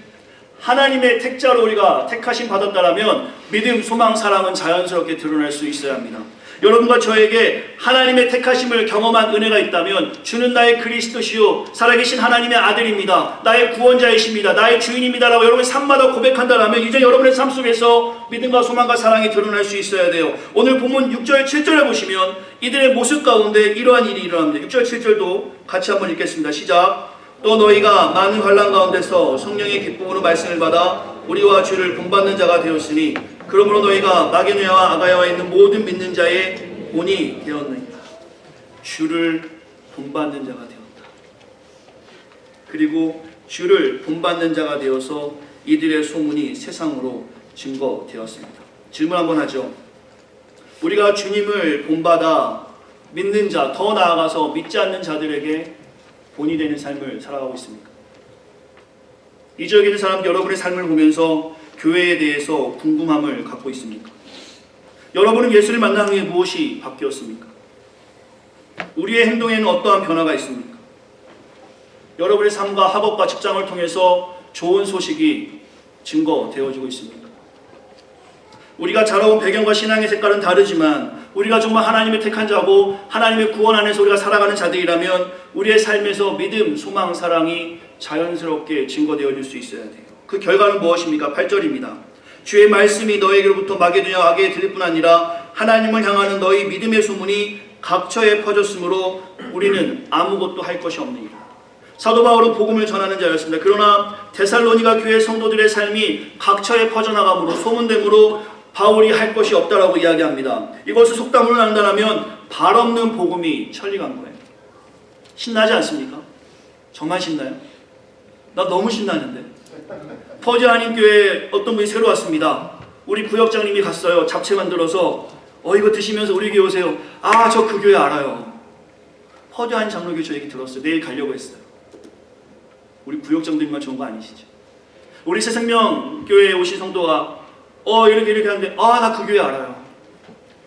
하나님의 택자로 우리가 택하심 받았다라면 믿음, 소망, 사랑은 자연스럽게 드러날 수 있어야 합니다. 여러분과 저에게 하나님의 택하심을 경험한 은혜가 있다면 주는 나의 그리스도시요 살아계신 하나님의 아들입니다. 나의 구원자이십니다. 나의 주인입니다라고 여러분의 삶마다 고백한다면 이제 여러분의 삶 속에서 믿음과 소망과 사랑이 드러날 수 있어야 돼요. 오늘 본문 6절, 7절에 보시면 이들의 모습 가운데 이러한 일이 일어납니다. 6절, 7절도 같이 한번 읽겠습니다. 시작. 또 너희가 많은 환난 가운데서 성령의 기쁨으로 말씀을 받아 우리와 주를 본받는 자가 되었으니 그러므로 너희가 마게도냐와 아가야에 있는 모든 믿는 자의 본이 되었느니라. 주를 본받는 자가 되었다. 그리고 주를 본받는 자가 되어서 이들의 소문이 세상으로 증거되었습니다. 질문 한번 하죠. 우리가 주님을 본받아 믿는 자, 더 나아가서 믿지 않는 자들에게 본이 되는 삶을 살아가고 있습니까? 이 지역에 있는 사람 여러분의 삶을 보면서 교회에 대해서 궁금함을 갖고 있습니까? 여러분은 예수를 만난 후에 무엇이 바뀌었습니까? 우리의 행동에는 어떠한 변화가 있습니까? 여러분의 삶과 학업과 직장을 통해서 좋은 소식이 증거되어지고 있습니다. 우리가 자라온 배경과 신앙의 색깔은 다르지만 우리가 정말 하나님의 택한 자고 하나님의 구원 안에서 우리가 살아가는 자들이라면 우리의 삶에서 믿음, 소망, 사랑이 자연스럽게 증거되어질 수 있어야 돼요. 그 결과는 무엇입니까? 8절입니다. 주의 말씀이 너에게로부터 마게도냐 아게에 들릴 뿐 아니라 하나님을 향하는 너희 믿음의 소문이 각처에 퍼졌으므로 우리는 아무것도 할 것이 없느니라. 사도 바울은 복음을 전하는 자였습니다. 그러나 데살로니가 교회 성도들의 삶이 각처에 퍼져나감으로 소문됨으로 바울이 할 것이 없다라고 이야기합니다. 이것을 속담으로 난다면 발 없는 복음이 천리간 거예요. 신나지 않습니까? 정말 신나요? 나 너무 신나는데. 퍼지 한인 교회에 어떤 분이 새로 왔습니다. 우리 구역장님이 갔어요. 잡채 만들어서 이거 드시면서 우리 교회 오세요. 아, 저 그 교회 알아요. 퍼지 한인 장로교회 저 얘기 들었어요. 내일 가려고 했어요. 우리 구역장님만 좋은 거 아니시죠? 우리 새생명교회에 오신 성도가 이렇게 하는데 나 그 교회 알아요.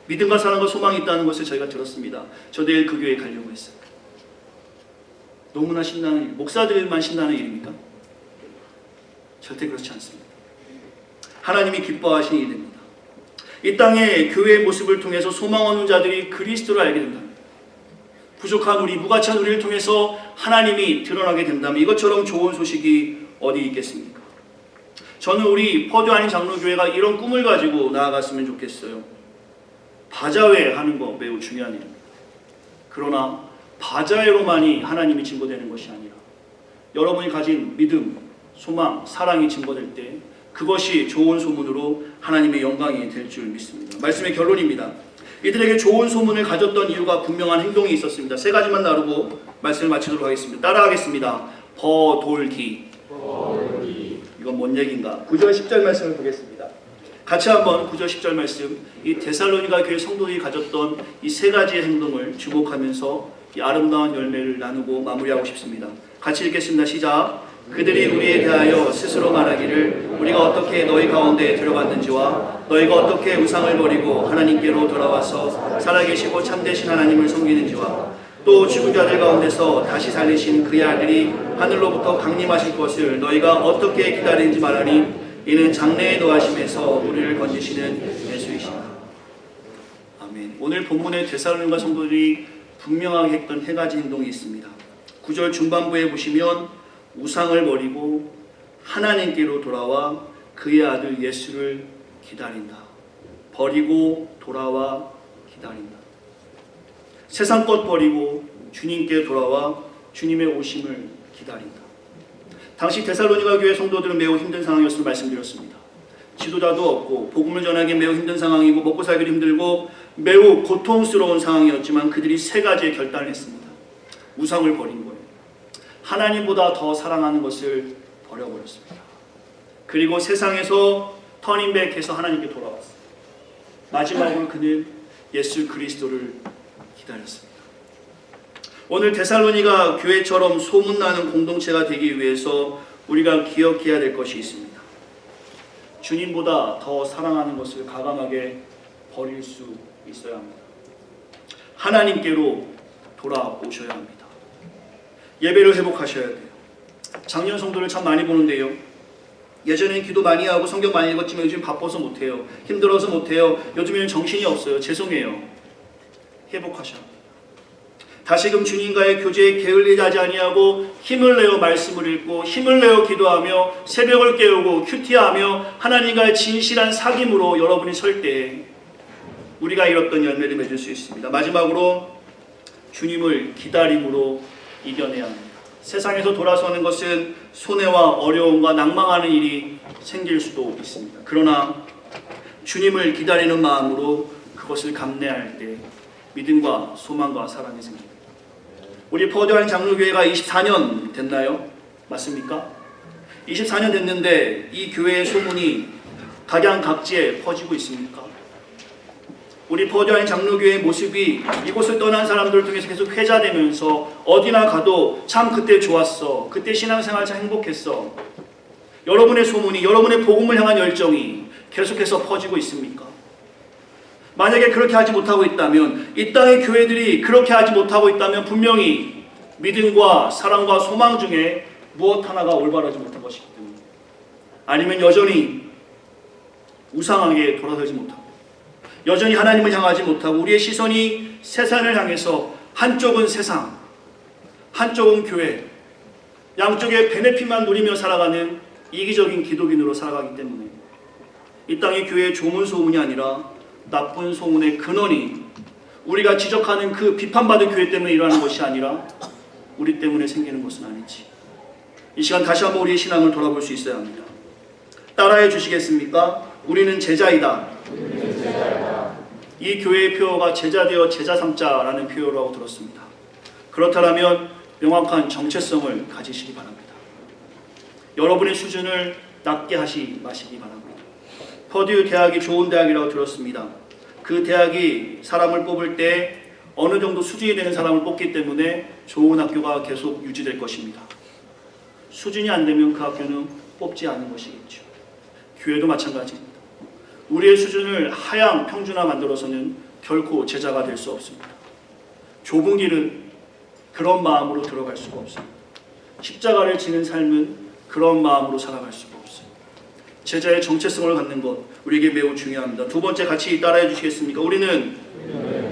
믿음과 사랑과 소망이 있다는 것을 저희가 들었습니다. 저 내일 그 교회에 가려고 했어요. 너무나 신나는 일. 목사들만 신나는 일입니까? 절대 그렇지 않습니다. 하나님이 기뻐하시는 일입니다. 이 땅에 교회의 모습을 통해서 소망 없는 자들이 그리스도를 알게 된다면, 부족한 우리, 무가치한 우리를 통해서 하나님이 드러나게 된다면 이것처럼 좋은 소식이 어디 있겠습니까? 저는 우리 퍼주 한인 장로교회가 이런 꿈을 가지고 나아갔으면 좋겠어요. 바자회 하는 거 매우 중요한 일입니다. 그러나 바자회로만이 하나님이 증거되는 것이 아니라 여러분이 가진 믿음, 소망, 사랑이 증거될 때 그것이 좋은 소문으로 하나님의 영광이 될 줄 믿습니다. 말씀의 결론입니다. 이들에게 좋은 소문을 가졌던 이유가 분명한 행동이 있었습니다. 세 가지만 나누고 말씀을 마치도록 하겠습니다. 따라하겠습니다. 버돌기. 이건 뭔 얘기인가? 9절 10절 말씀을 보겠습니다. 같이 한번 9절 10절 말씀, 이 데살로니가 교회 성도들이 가졌던 이 세 가지의 행동을 주목하면서 이 아름다운 열매를 나누고 마무리하고 싶습니다. 같이 읽겠습니다. 시작. 그들이 우리에 대하여 스스로 말하기를 우리가 어떻게 너희 가운데 들어갔는지와 너희가 어떻게 우상을 버리고 하나님께로 돌아와서 살아계시고 참되신 하나님을 섬기는지와 또 죽은 자들 가운데서 다시 살리신 그의 아들이 하늘로부터 강림하실 것을 너희가 어떻게 기다리는지 말하니 이는 장래에 노하심에서 우리를 건지시는 예수이시다. 아멘. 오늘 본문의 데살로니가 성도들이 분명하게 했던 세 가지 행동이 있습니다. 9절 중반부에 보시면 우상을 버리고 하나님께로 돌아와 그의 아들 예수를 기다린다. 버리고 돌아와 기다린다. 세상 것 버리고 주님께 돌아와 주님의 오심을 기다린다. 당시 데살로니가 교회 성도들은 매우 힘든 상황이었음을 말씀드렸습니다. 지도자도 없고 복음을 전하기 매우 힘든 상황이고 먹고 살기도 힘들고 매우 고통스러운 상황이었지만 그들이 세 가지의 결단을 했습니다. 우상을 버린 거예요. 하나님보다 더 사랑하는 것을 버려버렸습니다. 그리고 세상에서 터닝백해서 하나님께 돌아왔어요. 마지막으로 그는 예수 그리스도를 기다렸습니다. 오늘 데살로니가 교회처럼 소문나는 공동체가 되기 위해서 우리가 기억해야 될 것이 있습니다. 주님보다 더 사랑하는 것을 과감하게 버릴 수 있어야 합니다. 하나님께로 돌아오셔야 합니다. 예배를 회복하셔야 돼요. 작년 성도를 참 많이 보는데요. 예전에는 기도 많이 하고 성경 많이 읽었지만 요즘 바빠서 못해요. 힘들어서 못해요. 요즘에는 정신이 없어요. 죄송해요. 회복하셔야 합니다. 다시금 주님과의 교제에 게을리 하지 아니하고 힘을 내어 말씀을 읽고 힘을 내어 기도하며 새벽을 깨우고 큐티하며 하나님과의 진실한 사귐으로 여러분이 설 때 우리가 잃었던 열매를 맺을 수 있습니다. 마지막으로 주님을 기다림으로 이겨내야 합니다. 세상에서 돌아서는 것은 손해와 어려움과 낭망하는 일이 생길 수도 있습니다. 그러나 주님을 기다리는 마음으로 그것을 감내할 때 믿음과 소망과 사랑이 생깁니다. 우리 퍼주 한인 장로교회가 24년 됐나요? 맞습니까? 24년 됐는데 이 교회의 소문이 각양각지에 퍼지고 있습니까? 우리 퍼주 한인 장로교회의 모습이 이곳을 떠난 사람들을 통해서 계속 회자되면서 어디나 가도 참 그때 좋았어. 그때 신앙생활 참 행복했어. 여러분의 소문이, 여러분의 복음을 향한 열정이 계속해서 퍼지고 있습니까? 만약에 그렇게 하지 못하고 있다면, 이 땅의 교회들이 그렇게 하지 못하고 있다면 분명히 믿음과 사랑과 소망 중에 무엇 하나가 올바르지 못한 것이기 때문에, 아니면 여전히 우상하게 돌아서지 못하고 여전히 하나님을 향하지 못하고 우리의 시선이 세상을 향해서 한쪽은 세상, 한쪽은 교회, 양쪽의 베네핏만 누리며 살아가는 이기적인 기독인으로 살아가기 때문에 이 땅의 교회의 좋은 소문이 아니라 나쁜 소문의 근원이 우리가 지적하는 그 비판받은 교회 때문에 일어나는 것이 아니라 우리 때문에 생기는 것은 아니지. 이 시간 다시 한번 우리의 신앙을 돌아볼 수 있어야 합니다. 따라해 주시겠습니까? 우리는 제자이다. 이 교회의 표어가 제자되어 제자 삼자라는 표어라고 들었습니다. 그렇다면 명확한 정체성을 가지시기 바랍니다. 여러분의 수준을 낮게 하시 마시기 바랍니다. 퍼듀 대학이 좋은 대학이라고 들었습니다. 그 대학이 사람을 뽑을 때 어느 정도 수준이 되는 사람을 뽑기 때문에 좋은 학교가 계속 유지될 것입니다. 수준이 안 되면 그 학교는 뽑지 않는 것이겠죠. 교회도 마찬가지입니다. 우리의 수준을 하향 평준화 만들어서는 결코 제자가 될 수 없습니다. 좁은 길은 그런 마음으로 들어갈 수가 없습니다. 십자가를 지는 삶은 그런 마음으로 살아갈 수가 없어요. 제자의 정체성을 갖는 것, 우리에게 매우 중요합니다. 두 번째, 같이 따라해 주시겠습니까? 우리는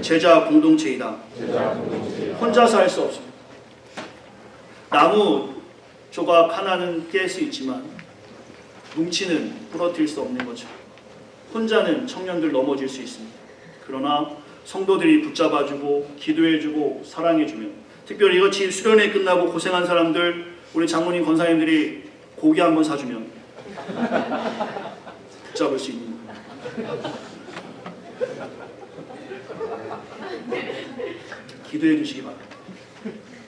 제자 공동체이다. 혼자서 할 수 없습니다. 나무 조각 하나는 깰 수 있지만 뭉치는 부러뜨릴 수 없는 거죠. 혼자는 청년들 넘어질 수 있습니다. 그러나 성도들이 붙잡아주고 기도해주고 사랑해주면, 특별히 이것이 수련회 끝나고 고생한 사람들, 우리 장모님 권사님들이 고기 한번 사주면 붙잡을 수 있는 거예요. 기도해 주시기 바랍니다.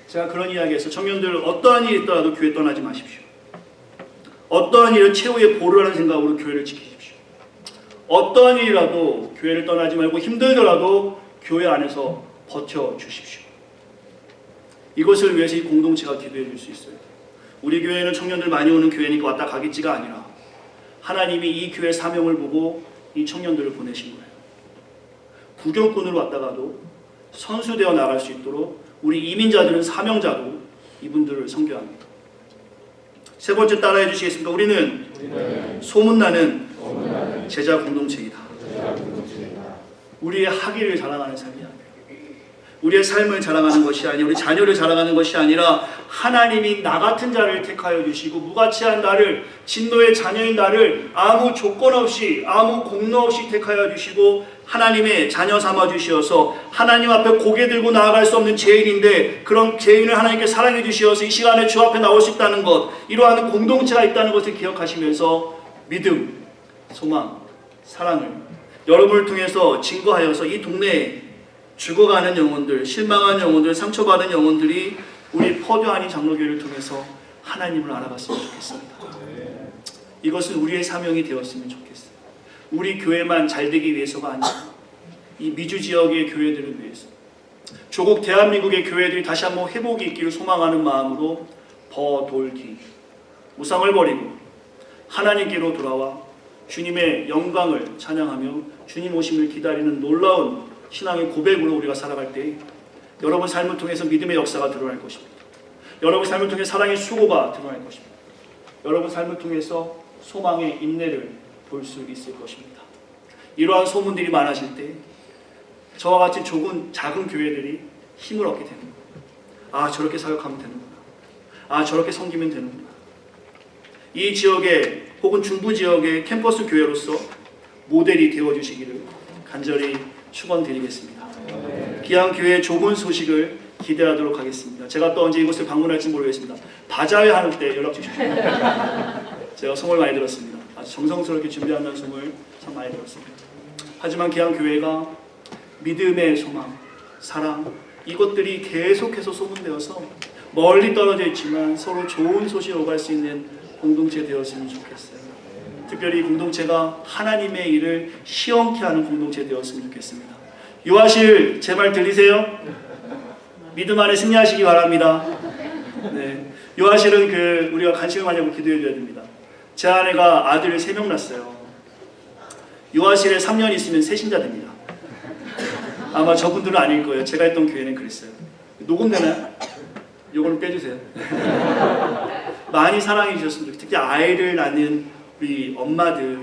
제가 그런 이야기에서 청년들 어떠한 일이 있더라도 교회 떠나지 마십시오. 어떠한 일을 최후의 보루라는 생각으로 교회를 지키십시오. 어떠한 일이라도 교회를 떠나지 말고 힘들더라도 교회 안에서 버텨주십시오. 이것을 위해서 이 공동체가 기도해 줄 수 있어요. 우리 교회는 청년들 많이 오는 교회니까 왔다 가겠지가 아니라 하나님이 이 교회 사명을 보고 이 청년들을 보내신 거예요. 구경꾼으로 왔다가도 선수되어 나갈 수 있도록 우리 이민자들은 사명자로 이분들을 섬겨야 합니다. 세 번째, 따라해 주시겠습니까? 우리는 소문나는 제자 공동체이다. 우리의 학위를 자랑하는 삶이 아니라, 우리의 삶을 자랑하는 것이 아니라, 우리 자녀를 자랑하는 것이 아니라 하나님이 나 같은 자를 택하여 주시고 무가치한 나를, 진노의 자녀인 나를 아무 조건 없이 아무 공로 없이 택하여 주시고 하나님의 자녀 삼아 주시어서 하나님 앞에 고개 들고 나아갈 수 없는 죄인인데 그런 죄인을 하나님께 사랑해 주시어서 이 시간에 주 앞에 나올 수 있다는 것, 이러한 공동체가 있다는 것을 기억하시면서 믿음, 소망, 사랑을 여러분을 통해서 증거하여서 이 동네에 죽어가는 영혼들, 실망한 영혼들, 상처받은 영혼들이 우리 퍼듀 한인 장로교회를 통해서 하나님을 알아갔으면 좋겠습니다. 이것은 우리의 사명이 되었으면 좋겠어요. 우리 교회만 잘되기 위해서가 아니라 이 미주 지역의 교회들을 위해서, 조국 대한민국의 교회들이 다시 한번 회복이 있기를 소망하는 마음으로 버돌기, 우상을 버리고 하나님께로 돌아와 주님의 영광을 찬양하며 주님 오심을 기다리는 놀라운 신앙의 고백으로 우리가 살아갈 때 여러분 삶을 통해서 믿음의 역사가 드러날 것입니다. 여러분 삶을 통해 사랑의 수고가 드러날 것입니다. 여러분 삶을 통해서 소망의 인내를 볼 수 있을 것입니다. 이러한 소문들이 많아질 때 저와 같이 작은 교회들이 힘을 얻게 되는 거예요. 아, 저렇게 사역하면 되는구나. 아, 저렇게 섬기면 되는구나. 이 지역의 혹은 중부 지역의 캠퍼스 교회로서 모델이 되어주시기를 간절히 축원드리겠습니다. 귀한 교회의 좋은 소식을 기대하도록 하겠습니다. 제가 또 언제 이곳을 방문할지 모르겠습니다. 바자회 하는 때 연락 주십시오. 제가 소문을 많이 들었습니다. 아주 정성스럽게 준비한다는 소문을 참 많이 들었습니다. 하지만 귀한 교회가 믿음의 소망, 사랑, 이것들이 계속해서 소문되어서 멀리 떨어져 있지만 서로 좋은 소식을 오갈 수 있는 공동체 되었으면 좋겠어요. 특별히 공동체가 하나님의 일을 시원케 하는 공동체 되었으면 좋겠습니다. 요하실 제 말 들리세요? 믿음 안에 승리하시기 바랍니다. 네. 요하실은 우리가 간식을 많이 하고 기도해 줘야 됩니다. 제 아내가 아들을 3명 낳았어요. 요하실에 3년 있으면 세신자 됩니다. 아마 저분들은 아닐 거예요. 제가 했던 교회는 그랬어요. 녹음되나요? 요거는 빼주세요. 많이 사랑해 주셨으면 좋겠어요. 특히 아이를 낳는 우리 엄마들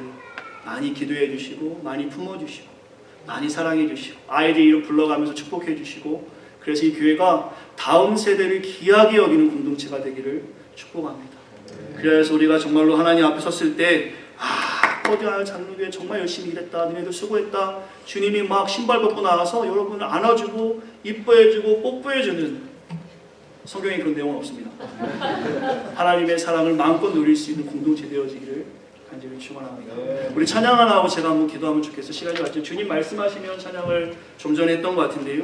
많이 기도해 주시고 많이 품어주시고 많이 사랑해 주시고 아이들 이름 불러가면서 축복해 주시고 그래서 이 교회가 다음 세대를 귀하게 여기는 공동체가 되기를 축복합니다. 그래서 우리가 정말로 하나님 앞에 섰을 때 거대한 장로교회 정말 열심히 일했다. 너네들 수고했다. 주님이 막 신발 벗고 나와서 여러분을 안아주고 이뻐해주고 뽀뽀해주는 성경에 그런 내용은 없습니다. 하나님의 사랑을 마음껏 누릴 수 있는 공동체 되어지기를 간절히 축원합니다. 우리 찬양 하나 하고 제가 한번 기도하면 좋겠어요. 시간이 왔죠. 주님 말씀하시면 찬양을 좀 전에 했던 것 같은데요.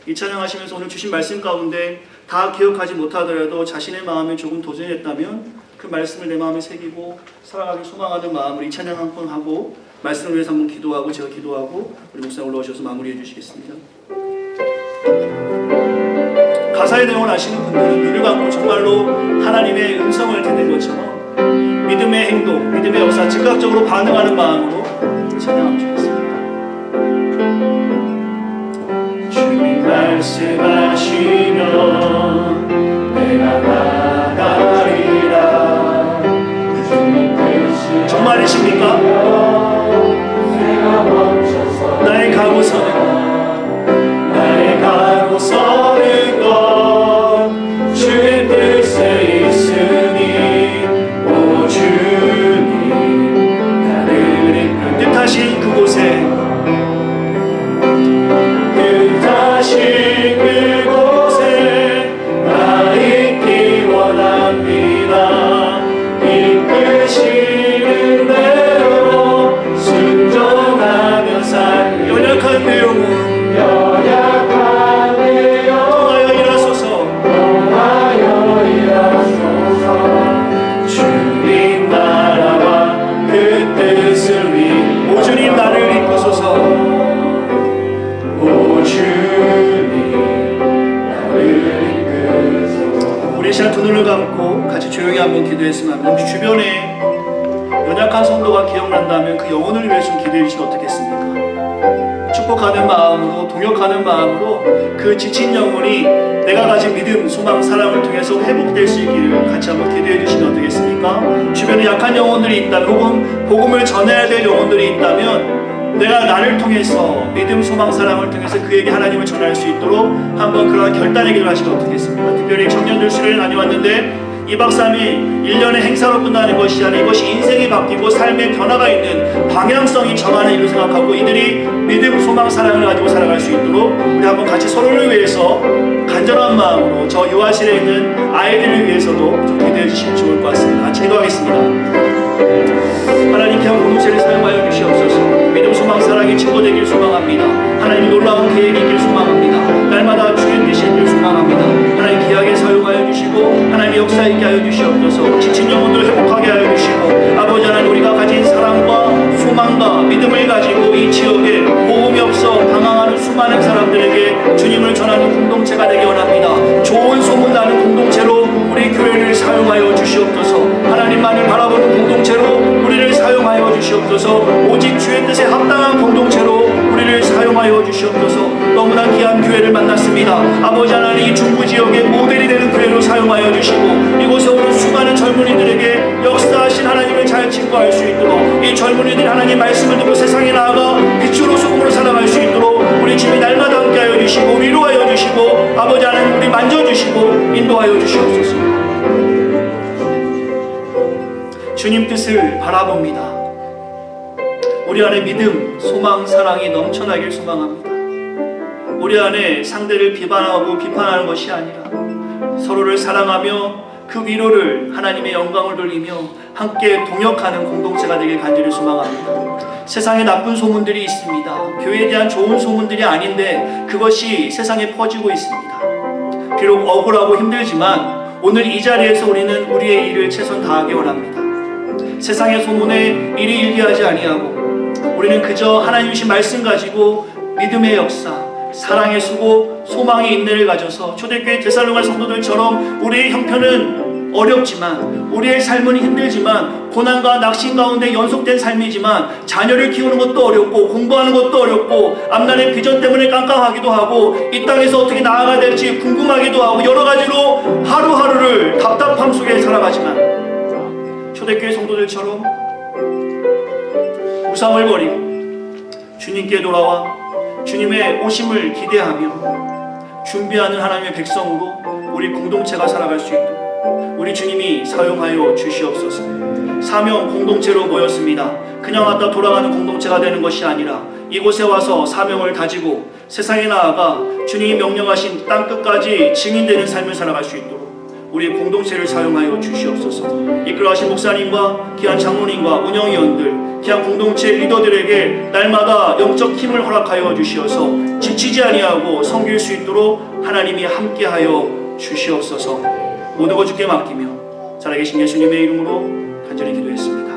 이 찬양하시면서 오늘 주신 말씀 가운데 다 기억하지 못하더라도 자신의 마음에 조금 도전했다면 그 말씀을 내 마음에 새기고 살아가기 소망하는 마음으로 이 찬양 한 번 하고 말씀을 위해서 한번 기도하고 제가 기도하고 우리 목사님 올라오셔서 마무리해 주시겠습니다. 가사의 내용을 아시는 분들은 눈을 감고 정말로 하나님의 음성을 듣는 것처럼 믿음의 행동, 믿음의 역사 즉각적으로 반응하는 마음으로 찬양하면 좋겠습니다. 주님 말씀하시면 내가 나가리라. 정말이십니까? 나의 가고서는 건 주의 뜻에 있으니 오 주님 나를 이끄는 뜻하신 그곳에 나 있기 원합니다. 이끄시는 대로 순종하며 살 연약한 내용은 통하여 일하소서 주님 나라와 그 뜻을 위해 오 주님 나를 이끄소서 오 주님 나를 이끄소서. 우리 시간 두 눈을 감고 같이 조용히 한번 기도했으면 합니다. 혹시 주변에 연약한 성도가 기억난다면 그 영혼을 위해서 기도해 주시면 어떻겠습니까? 축복하는 마음으로 동역하는 마음으로 그 지친 영혼이 내가 가진 믿음, 소망, 사랑을 통해서 회복될 수 있기를 같이 한번 기도해 주시면 어떻겠습니까? 주변에 약한 영혼들이 있다면 혹은 복음을 전해야 될 영혼들이 있다면 내가 나를 통해서 믿음, 소망, 사랑을 통해서 그에게 하나님을 전할 수 있도록 한번 그러한 결단의 기도를 하시면 어떻겠습니까? 특별히 청년들 수련회 다녀왔는데 2박 3일 1년의 행사로 끝나는 것이 아니라 이것이 인생이 바뀌고 삶의 변화가 있는 방향성이 정하는 일로 생각하고 이들이 믿음, 소망, 사랑을 가지고 살아갈 수 있도록 우리 한번 같이 서로를 위해서 간절한 마음으로 저 요아실에 있는 아이들을 위해서도 좀 기도해 주시면 좋을 것 같습니다. 같이 기도하겠습니다. 하나님 귀한 공동체를 사용하여 주시옵소서. 믿음, 소망, 사랑이 증거되길 소망합니다. 하나님의 놀라운 계획이 있길 소망합니다. 날마다 주의 뜻이 있길 소망합니다. 하나님 귀하게 사용하여 주시고 하나님의 역사 있게 하여 주시옵소서. 지친 영혼들 회복하게 하여 주시고 아버지 하나님 우리가 가진 사랑과 소망과 믿음을 가지고 이 지역에 보험이 없어 방황하는 수많은 사람들에게 주님을 전하는 공동체가 되기 원합니다. 좋은 소문 나는 공동체로 우리 교회를 사용하여 주시옵소서. 하나님만을 바라보는 공동체로 우리를 사용하여 주시옵소서. 오직 주의 뜻에 합당한 공동체로 우리를 사용하여 주시옵소서. 너무나 귀한 교회를 만났습니다. 아버지 하나님 이 중부 지역의 모델이 되는 교회로 사용하여 주시고 이곳에 오는 수많은 젊은이들에게 역사하신 하나님을 잘 증거할 수 있도록 이 젊은이들이 하나님 말씀을 듣고 세상에 나아가 빛으로 소금으로 살아갈 수 있도록 우리 주님 날마다 함께하여 주시고 위로하여 주시고 아버지 하나님 우리 만져주시고 인도하여 주시옵소서. 주님 뜻을 바라봅니다. 우리 안에 믿음, 소망, 사랑이 넘쳐나길 소망합니다. 우리 안에 상대를 비판하고 비판하는 것이 아니라 서로를 사랑하며 그 위로를 하나님의 영광을 돌리며 함께 동역하는 공동체가 되길 간절히 소망합니다. 세상에 나쁜 소문들이 있습니다. 교회에 대한 좋은 소문들이 아닌데 그것이 세상에 퍼지고 있습니다. 비록 억울하고 힘들지만 오늘 이 자리에서 우리는 우리의 일을 최선 다하기 원합니다. 세상의 소문에 일이 일비하지 아니하고 우리는 그저 하나님 주신 말씀 가지고 믿음의 역사, 사랑의 수고, 소망의 인내를 가져서 초대교회 데살로니가 성도들처럼 우리의 형편은 어렵지만, 우리의 삶은 힘들지만, 고난과 낙심 가운데 연속된 삶이지만, 자녀를 키우는 것도 어렵고 공부하는 것도 어렵고 앞날의 비전 때문에 깜깜하기도 하고 이 땅에서 어떻게 나아가야 될지 궁금하기도 하고 여러 가지로 하루하루를 답답함 속에 살아가지만, 초대교회 성도들처럼 우상을 버리고 주님께 돌아와 주님의 오심을 기대하며 준비하는 하나님의 백성으로 우리 공동체가 살아갈 수 있도록 우리 주님이 사용하여 주시옵소서. 사명 공동체로 모였습니다. 그냥 왔다 돌아가는 공동체가 되는 것이 아니라 이곳에 와서 사명을 가지고 세상에 나아가 주님이 명령하신 땅끝까지 증인되는 삶을 살아갈 수 있도록 우리 공동체를 사용하여 주시옵소서. 이끌어가신 목사님과 귀한 장로님과 운영위원들, 귀한 공동체 리더들에게 날마다 영적 힘을 허락하여 주시어서 지치지 아니하고 섬길 수 있도록 하나님이 함께하여 주시옵소서. 모든 것 주께 맡기며 살아계신 예수님의 이름으로 간절히 기도했습니다.